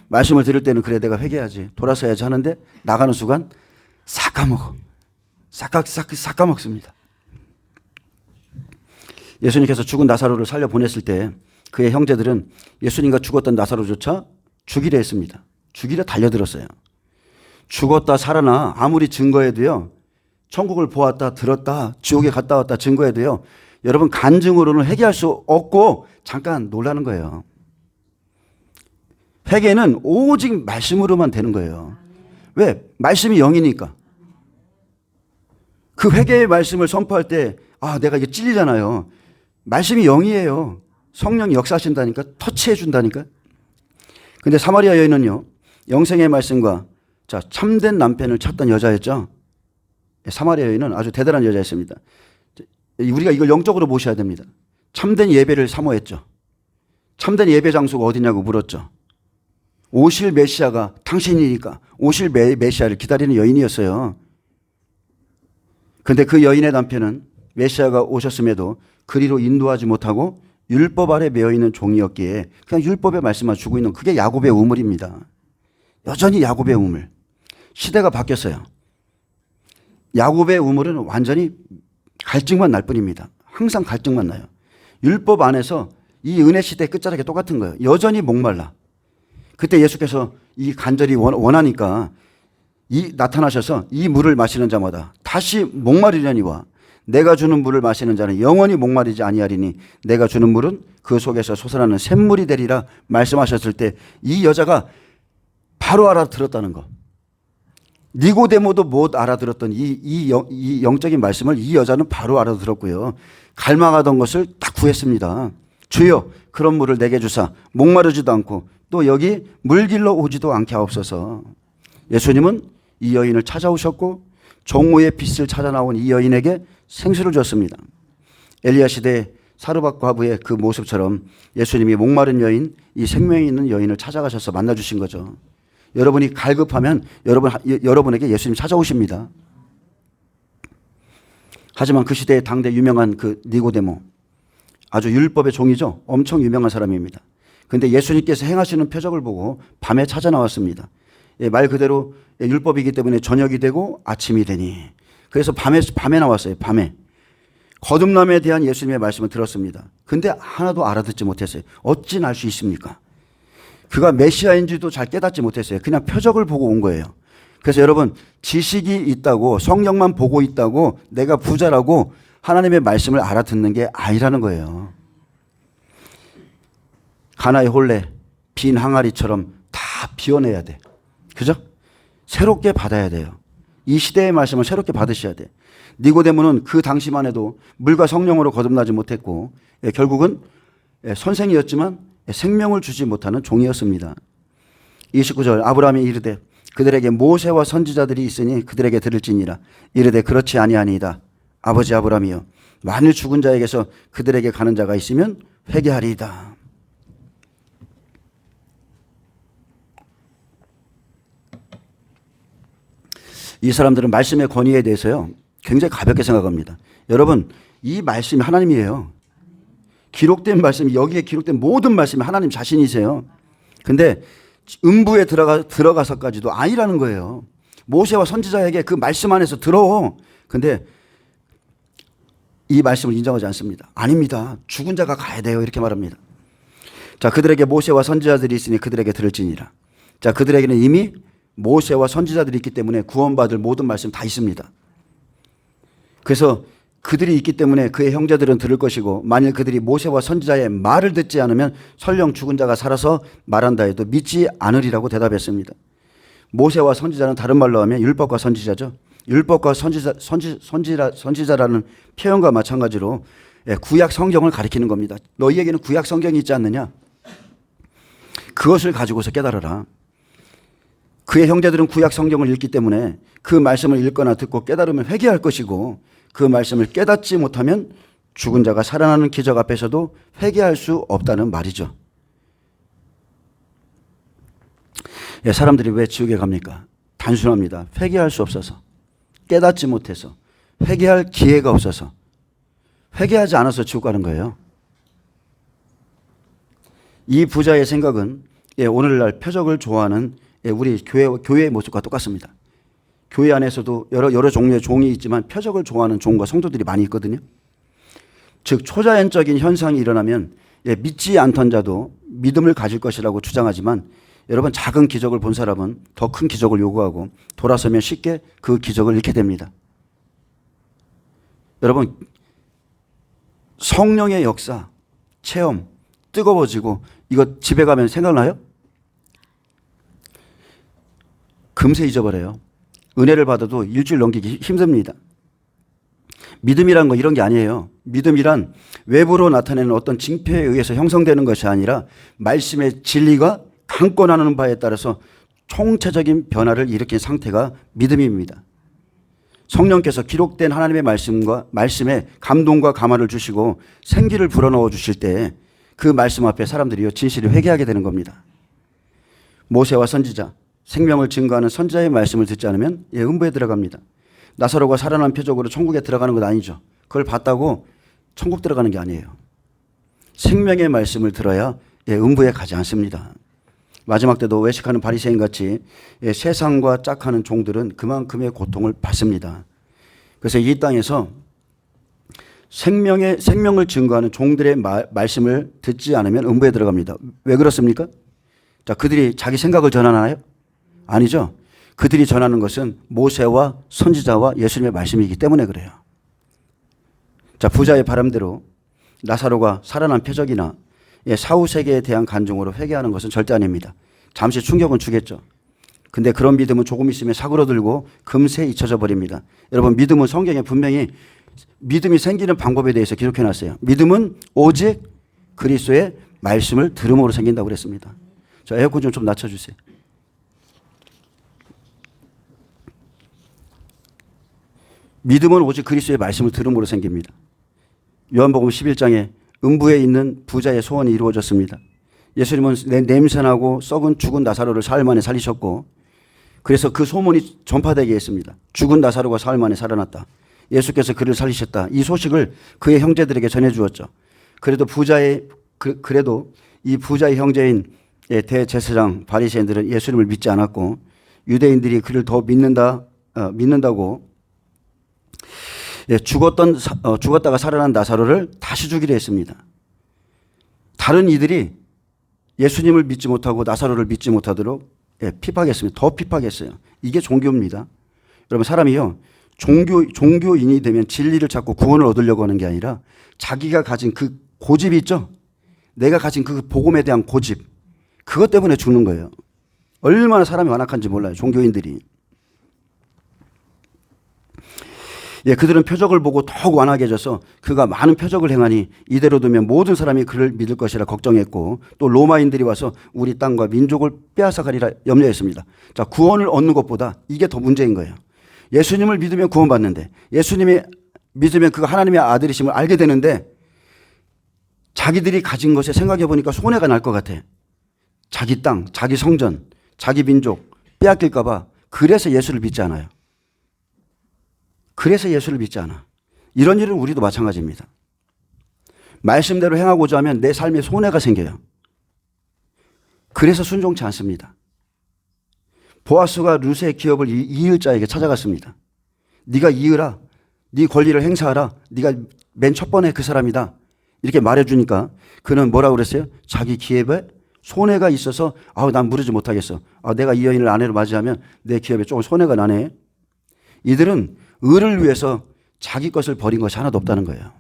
말씀을 들을 때는 그래 내가 회개해야지 돌아서야지 하는데 나가는 순간 싹 까먹어. 싹 까먹습니다. 예수님께서 죽은 나사로를 살려 보냈을 때 그의 형제들은 예수님과 죽었던 나사로조차 죽이려 했습니다. 죽이려 달려들었어요. 죽었다 살아나 아무리 증거해도요. 천국을 보았다 들었다 지옥에 갔다 왔다 증거해도요. 여러분 간증으로는 회개할 수 없고 잠깐 놀라는 거예요. 회개는 오직 말씀으로만 되는 거예요. 왜? 말씀이 영이니까. 그 회개의 말씀을 선포할 때 내가 이게 찔리잖아요. 말씀이 영이에요. 성령이 역사하신다니까 터치해 준다니까. 근데 사마리아 여인은요. 영생의 말씀과 참된 남편을 찾던 여자였죠. 사마리아 여인은 아주 대단한 여자였습니다. 우리가 이걸 영적으로 모셔야 됩니다. 참된 예배를 사모했죠. 참된 예배 장소가 어디냐고 물었죠. 오실 메시아가 당신이니까 오실 메시아를 기다리는 여인이었어요. 그런데 그 여인의 남편은 메시아가 오셨음에도 그리로 인도하지 못하고 율법 아래 매어있는 종이었기에 그냥 율법의 말씀만 주고 있는 그게 야곱의 우물입니다. 여전히 야곱의 우물. 시대가 바뀌었어요. 야곱의 우물은 완전히 갈증만 날 뿐입니다. 항상 갈증만 나요. 율법 안에서 이 은혜 시대 끝자락에 똑같은 거예요. 여전히 목말라. 그때 예수께서 이 간절히 원하니까 나타나셔서 이 물을 마시는 자마다 다시 목마르려니와 내가 주는 물을 마시는 자는 영원히 목마르지 아니하리니 내가 주는 물은 그 속에서 솟아나는 샘물이 되리라 말씀하셨을 때 이 여자가 바로 알아들었다는 거. 니고데모도 못 알아들었던 이 영적인 말씀을 이 여자는 바로 알아들었고요. 갈망하던 것을 딱 구했습니다. 주여 그런 물을 내게 주사 목마르지도 않고 또 여기 물길로 오지도 않게 하옵소서. 예수님은 이 여인을 찾아오셨고 종우의 빛을 찾아 나온 이 여인에게 생수를 줬습니다. 엘리야 시대 사르밧 과부의 그 모습처럼 예수님이 목마른 여인, 이 생명이 있는 여인을 찾아가셔서 만나주신 거죠. 여러분이 갈급하면 여러분에게 예수님 찾아오십니다. 하지만 그 시대의 당대 유명한 그 니고데모, 아주 율법의 종이죠. 엄청 유명한 사람입니다. 그런데 예수님께서 행하시는 표적을 보고 밤에 찾아 나왔습니다. 말 그대로 율법이기 때문에 저녁이 되고 아침이 되니. 그래서 밤에 나왔어요. 밤에. 거듭남에 대한 예수님의 말씀을 들었습니다. 근데 하나도 알아듣지 못했어요. 어찌 알 수 있습니까? 그가 메시아인지도 잘 깨닫지 못했어요. 그냥 표적을 보고 온 거예요. 그래서 여러분 지식이 있다고 성령만 보고 있다고 내가 부자라고 하나님의 말씀을 알아듣는 게 아니라는 거예요. 가나의 혼례, 빈 항아리처럼 다 비워내야 돼. 그죠? 새롭게 받아야 돼요. 이 시대의 말씀을 새롭게 받으셔야 돼. 니고데모는 그 당시만 해도 물과 성령으로 거듭나지 못했고 결국은 선생이었지만 생명을 주지 못하는 종이었습니다. 29절 아브라함이 이르되 그들에게 모세와 선지자들이 있으니 그들에게 들을지니라. 이르되 그렇지 아니하니이다. 아버지 아브라함이여 만일 죽은 자에게서 그들에게 가는 자가 있으면 회개하리이다. 이 사람들은 말씀의 권위에 대해서요 굉장히 가볍게 생각합니다. 여러분, 이 말씀이 하나님이에요. 기록된 말씀이, 여기에 기록된 모든 말씀이 하나님 자신이세요. 근데 음부에 들어가서까지도 아니라는 거예요. 모세와 선지자에게 그 말씀 안에서 들어. 근데 이 말씀을 인정하지 않습니다. 아닙니다. 죽은 자가 가야 돼요. 이렇게 말합니다. 자, 그들에게 모세와 선지자들이 있으니 그들에게 들을지니라. 자, 그들에게는 이미 모세와 선지자들이 있기 때문에 구원받을 모든 말씀 다 있습니다. 그래서 그들이 있기 때문에 그의 형제들은 들을 것이고 만일 그들이 모세와 선지자의 말을 듣지 않으면 설령 죽은 자가 살아서 말한다 해도 믿지 않으리라고 대답했습니다. 모세와 선지자는 다른 말로 하면 율법과 선지자죠. 율법과 선지자라는 표현과 마찬가지로 구약 성경을 가리키는 겁니다. 너희에게는 구약 성경이 있지 않느냐? 그것을 가지고서 깨달아라. 그의 형제들은 구약 성경을 읽기 때문에 그 말씀을 읽거나 듣고 깨달으면 회개할 것이고 그 말씀을 깨닫지 못하면 죽은 자가 살아나는 기적 앞에서도 회개할 수 없다는 말이죠. 사람들이 왜 지옥에 갑니까? 단순합니다. 회개할 수 없어서, 깨닫지 못해서, 회개할 기회가 없어서, 회개하지 않아서 지옥 가는 거예요. 이 부자의 생각은 오늘날 표적을 좋아하는 우리 교회의 모습과 똑같습니다. 교회 안에서도 여러 종류의 종이 있지만 표적을 좋아하는 종과 성도들이 많이 있거든요. 즉 초자연적인 현상이 일어나면 믿지 않던 자도 믿음을 가질 것이라고 주장하지만 여러분, 작은 기적을 본 사람은 더 큰 기적을 요구하고 돌아서면 쉽게 그 기적을 잃게 됩니다. 여러분, 성령의 역사, 체험, 뜨거워지고 이거 집에 가면 생각나요? 금세 잊어버려요. 은혜를 받아도 일주일 넘기기 힘듭니다. 믿음이란 거 이런 게 아니에요. 믿음이란 외부로 나타내는 어떤 징표에 의해서 형성되는 것이 아니라 말씀의 진리가 강권하는 바에 따라서 총체적인 변화를 일으킨 상태가 믿음입니다. 성령께서 기록된 하나님의 말씀에 감동과 감화를 주시고 생기를 불어넣어 주실 때 그 말씀 앞에 사람들이 진실이 회개하게 되는 겁니다. 모세와 선지자, 생명을 증거하는 선지자의 말씀을 듣지 않으면 음부에 들어갑니다. 나사로가 살아난 표적으로 천국에 들어가는 건 아니죠. 그걸 봤다고 천국 들어가는 게 아니에요. 생명의 말씀을 들어야 음부에 가지 않습니다. 마지막 때도 외식하는 바리새인 같이 세상과 짝하는 종들은 그만큼의 고통을 받습니다. 그래서 이 땅에서 생명을 증거하는 종들의 말씀을 듣지 않으면 음부에 들어갑니다. 왜 그렇습니까? 자, 그들이 자기 생각을 전하나요? 아니죠. 그들이 전하는 것은 모세와 선지자와 예수님의 말씀이기 때문에 그래요. 자, 부자의 바람대로 나사로가 살아난 표적이나 사후세계에 대한 간증으로 회개하는 것은 절대 아닙니다. 잠시 충격은 주겠죠. 근데 그런 믿음은 조금 있으면 사그러들고 금세 잊혀져 버립니다. 여러분, 믿음은 성경에 분명히 믿음이 생기는 방법에 대해서 기록해 놨어요. 믿음은 오직 그리스도의 말씀을 들음으로 생긴다고 그랬습니다. 자, 에어컨 좀 낮춰주세요. 믿음은 오직 그리스도의 말씀을 들음으로 생깁니다. 요한복음 11장에 음부에 있는 부자의 소원이 이루어졌습니다. 예수님은 냄새나고 썩은 죽은 나사로를 사흘 만에 살리셨고, 그래서 그 소문이 전파되게 했습니다. 죽은 나사로가 사흘 만에 살아났다. 예수께서 그를 살리셨다. 이 소식을 그의 형제들에게 전해주었죠. 그래도 이 부자의 형제인 대제사장 바리새인들은 예수님을 믿지 않았고, 유대인들이 그를 더 믿는다고 죽었다가 살아난 나사로를 다시 죽이려 했습니다. 다른 이들이 예수님을 믿지 못하고 나사로를 믿지 못하도록 핍박했습니다. 더 핍박했어요. 이게 종교입니다. 여러분, 사람이요, 종교인이 되면 진리를 찾고 구원을 얻으려고 하는 게 아니라 자기가 가진 그 고집이 있죠. 내가 가진 그 복음에 대한 고집, 그것 때문에 죽는 거예요. 얼마나 사람이 완악한지 몰라요, 종교인들이. 예, 그들은 표적을 보고 더욱 완악해져서 그가 많은 표적을 행하니 이대로 두면 모든 사람이 그를 믿을 것이라 걱정했고 또 로마인들이 와서 우리 땅과 민족을 빼앗아가리라 염려했습니다. 자, 구원을 얻는 것보다 이게 더 문제인 거예요. 예수님을 믿으면 구원받는데 예수님이 믿으면 그가 하나님의 아들이심을 알게 되는데 자기들이 가진 것에 생각해 보니까 손해가 날 것 같아. 자기 땅, 자기 성전, 자기 민족 빼앗길까 봐 그래서 예수를 믿지 않아요. 그래서 예수를 믿지 않아. 이런 일은 우리도 마찬가지입니다. 말씀대로 행하고자 하면 내 삶에 손해가 생겨요. 그래서 순종치 않습니다. 보아스가 루스의 기업을 이을 자에게 찾아갔습니다. 네가 이으라. 네 권리를 행사하라. 네가 맨 첫 번에 그 사람이다. 이렇게 말해주니까 그는 뭐라고 그랬어요? 자기 기업에 손해가 있어서 난 무르지 못하겠어. 내가 이 여인을 아내로 맞이하면 내 기업에 조금 손해가 나네. 이들은 의를 위해서 자기 것을 버린 것이 하나도 없다는 거예요.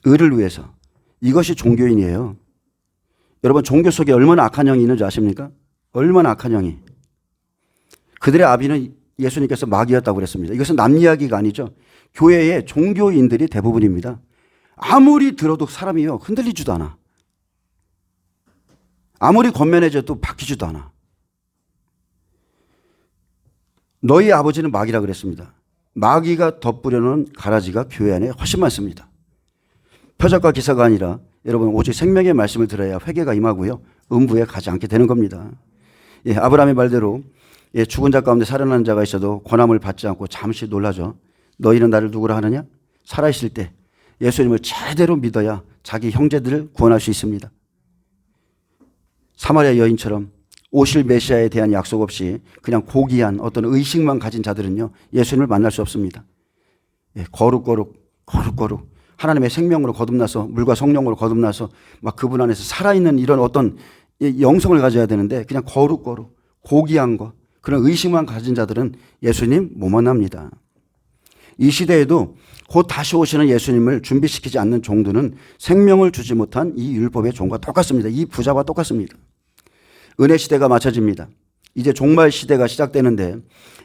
의를 위해서. 이것이 종교인이에요. 여러분 종교 속에 얼마나 악한 영이 있는지 아십니까? 얼마나 악한 영이. 그들의 아비는 예수님께서 마귀였다고 그랬습니다. 이것은 남 이야기가 아니죠. 교회의 종교인들이 대부분입니다. 아무리 들어도 사람이요 흔들리지도 않아. 아무리 권면해줘도 바뀌지도 않아. 너희 아버지는 마귀라 그랬습니다. 마귀가 덧부려놓은 가라지가 교회 안에 훨씬 많습니다. 표적과 기사가 아니라 여러분 오직 생명의 말씀을 들어야 회개가 임하고요. 음부에 가지 않게 되는 겁니다. 예, 아브라함의 말대로 죽은 자 가운데 살아난 자가 있어도 권함을 받지 않고 잠시 놀라죠. 너희는 나를 누구라 하느냐? 살아있을 때 예수님을 제대로 믿어야 자기 형제들을 구원할 수 있습니다. 사마리아 여인처럼 오실 메시아에 대한 약속 없이 그냥 고귀한 어떤 의식만 가진 자들은요 예수님을 만날 수 없습니다. 거룩 하나님의 생명으로 거듭나서 물과 성령으로 거듭나서 막 그분 안에서 살아있는 이런 어떤 영성을 가져야 되는데 그냥 거룩 고귀한 거 그런 의식만 가진 자들은 예수님 못 만납니다. 이 시대에도 곧 다시 오시는 예수님을 준비시키지 않는 종들은 생명을 주지 못한 이 율법의 종과 똑같습니다. 이 부자와 똑같습니다. 은혜 시대가 맞춰집니다. 이제 종말 시대가 시작되는데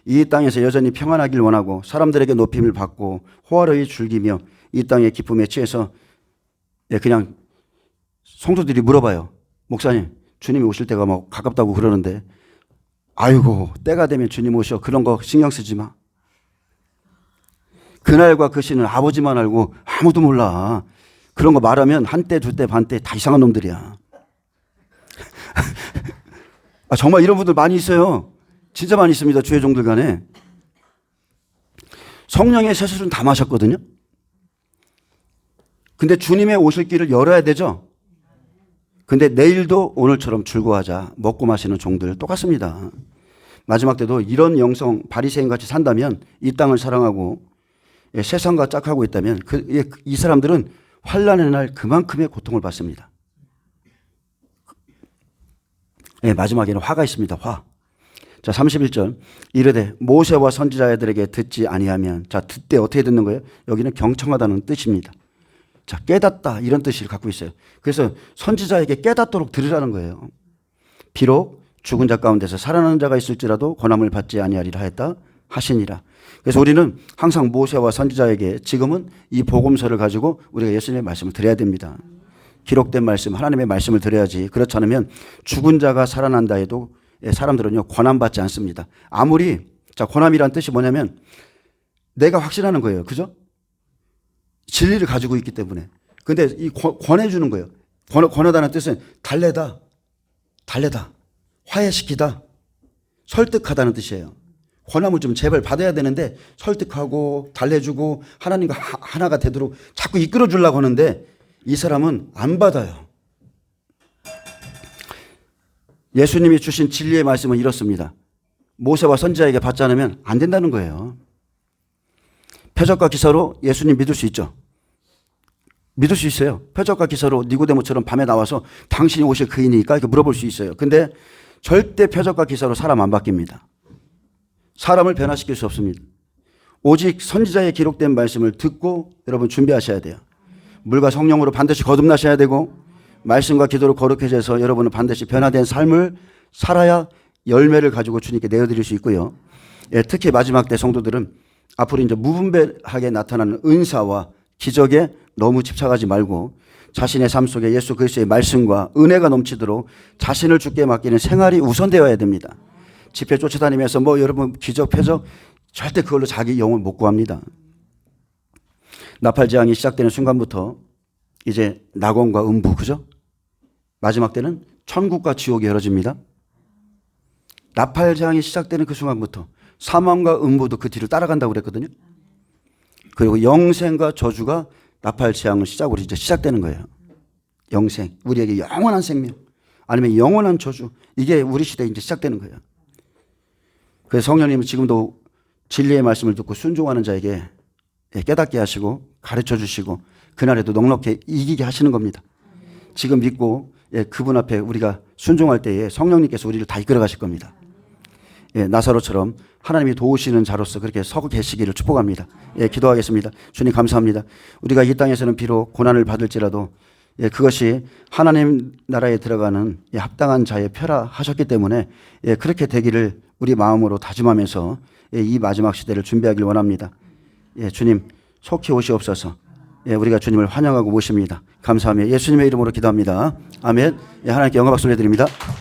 이 땅에서 여전히 평안하길 원하고 사람들에게 높임을 받고 호화로이 즐기며 이 땅의 기쁨에 취해서 그냥 성도들이 물어봐요. 목사님, 주님이 오실 때가 막 가깝다고 그러는데 아이고 때가 되면 주님 오셔. 그런 거 신경 쓰지 마. 그날과 그 시는 아버지만 알고 아무도 몰라. 그런 거 말하면 한때 두때 반때 다 이상한 놈들이야. 정말 이런 분들 많이 있어요. 진짜 많이 있습니다. 주의 종들 간에. 성령의 세술은 다 마셨거든요. 근데 주님의 오실 길을 열어야 되죠. 근데 내일도 오늘처럼 즐거워하자 먹고 마시는 종들 똑같습니다. 마지막 때도 이런 영성 바리새인같이 산다면 이 땅을 사랑하고 세상과 짝하고 있다면 이 사람들은 환난의 날 그만큼의 고통을 받습니다. 마지막에는 화가 있습니다. 화. 자, 31절. 이르되 모세와 선지자들에게 듣지 아니하면. 자, 듣되 어떻게 듣는 거예요? 여기는 경청하다는 뜻입니다. 자, 깨닫다 이런 뜻을 갖고 있어요. 그래서 선지자에게 깨닫도록 들으라는 거예요. 비록 죽은 자 가운데서 살아나는 자가 있을지라도 권함을 받지 아니하리라 하였다 하시니라. 그래서 우리는 항상 모세와 선지자에게 지금은 이 복음서를 가지고 우리가 예수님의 말씀을 드려야 됩니다. 기록된 말씀, 하나님의 말씀을 드려야지. 그렇지 않으면 죽은 자가 살아난다 해도 사람들은요 권함받지 않습니다. 아무리 권함이란 뜻이 뭐냐면 내가 확신하는 거예요. 그죠? 진리를 가지고 있기 때문에. 근데 이 권해주는 거예요. 권하다는 뜻은 달래다, 화해시키다, 설득하다는 뜻이에요. 권함을 좀 제발 받아야 되는데 설득하고 달래주고 하나님과 하나가 되도록 자꾸 이끌어 주려고 하는데 이 사람은 안 받아요. 예수님이 주신 진리의 말씀은 이렇습니다. 모세와 선지자에게 받지 않으면 안 된다는 거예요. 표적과 기사로 예수님 믿을 수 있죠. 믿을 수 있어요. 표적과 기사로 니고데모처럼 밤에 나와서 당신이 오실 그이니까 이렇게 물어볼 수 있어요. 근데 절대 표적과 기사로 사람 안 바뀝니다. 사람을 변화시킬 수 없습니다. 오직 선지자의 기록된 말씀을 듣고 여러분 준비하셔야 돼요. 물과 성령으로 반드시 거듭나셔야 되고 말씀과 기도로 거룩해져서 여러분은 반드시 변화된 삶을 살아야 열매를 가지고 주님께 내어드릴 수 있고요. 특히 마지막 때 성도들은 앞으로 이제 무분별하게 나타나는 은사와 기적에 너무 집착하지 말고 자신의 삶 속에 예수 그리스도의 말씀과 은혜가 넘치도록 자신을 주께 맡기는 생활이 우선되어야 됩니다. 집회 쫓아다니면서 뭐 여러분 기적 표적 절대 그걸로 자기 영을 못 구합니다. 나팔재앙이 시작되는 순간부터 이제 낙원과 음부, 그죠? 마지막 때는 천국과 지옥이 열어집니다. 나팔재앙이 시작되는 그 순간부터 사망과 음부도 그 뒤를 따라간다고 그랬거든요. 그리고 영생과 저주가 나팔재앙을 시작으로 이제 시작되는 거예요. 영생, 우리에게 영원한 생명, 아니면 영원한 저주, 이게 우리 시대에 이제 시작되는 거예요. 그래서 성령님은 지금도 진리의 말씀을 듣고 순종하는 자에게 깨닫게 하시고 가르쳐 주시고 그날에도 넉넉히 이기게 하시는 겁니다. 지금 믿고 그분 앞에 우리가 순종할 때에 성령님께서 우리를 다 이끌어 가실 겁니다. 나사로처럼 하나님이 도우시는 자로서 그렇게 서고 계시기를 축복합니다. 기도하겠습니다. 주님 감사합니다. 우리가 이 땅에서는 비록 고난을 받을지라도 그것이 하나님 나라에 들어가는 합당한 자의 표라 하셨기 때문에 그렇게 되기를 우리 마음으로 다짐하면서 이 마지막 시대를 준비하길 원합니다. 주님 속히 오시옵소서. 우리가 주님을 환영하고 모십니다. 감사하며 예수님의 이름으로 기도합니다. 아멘. 하나님께 영광 박수 올려드립니다.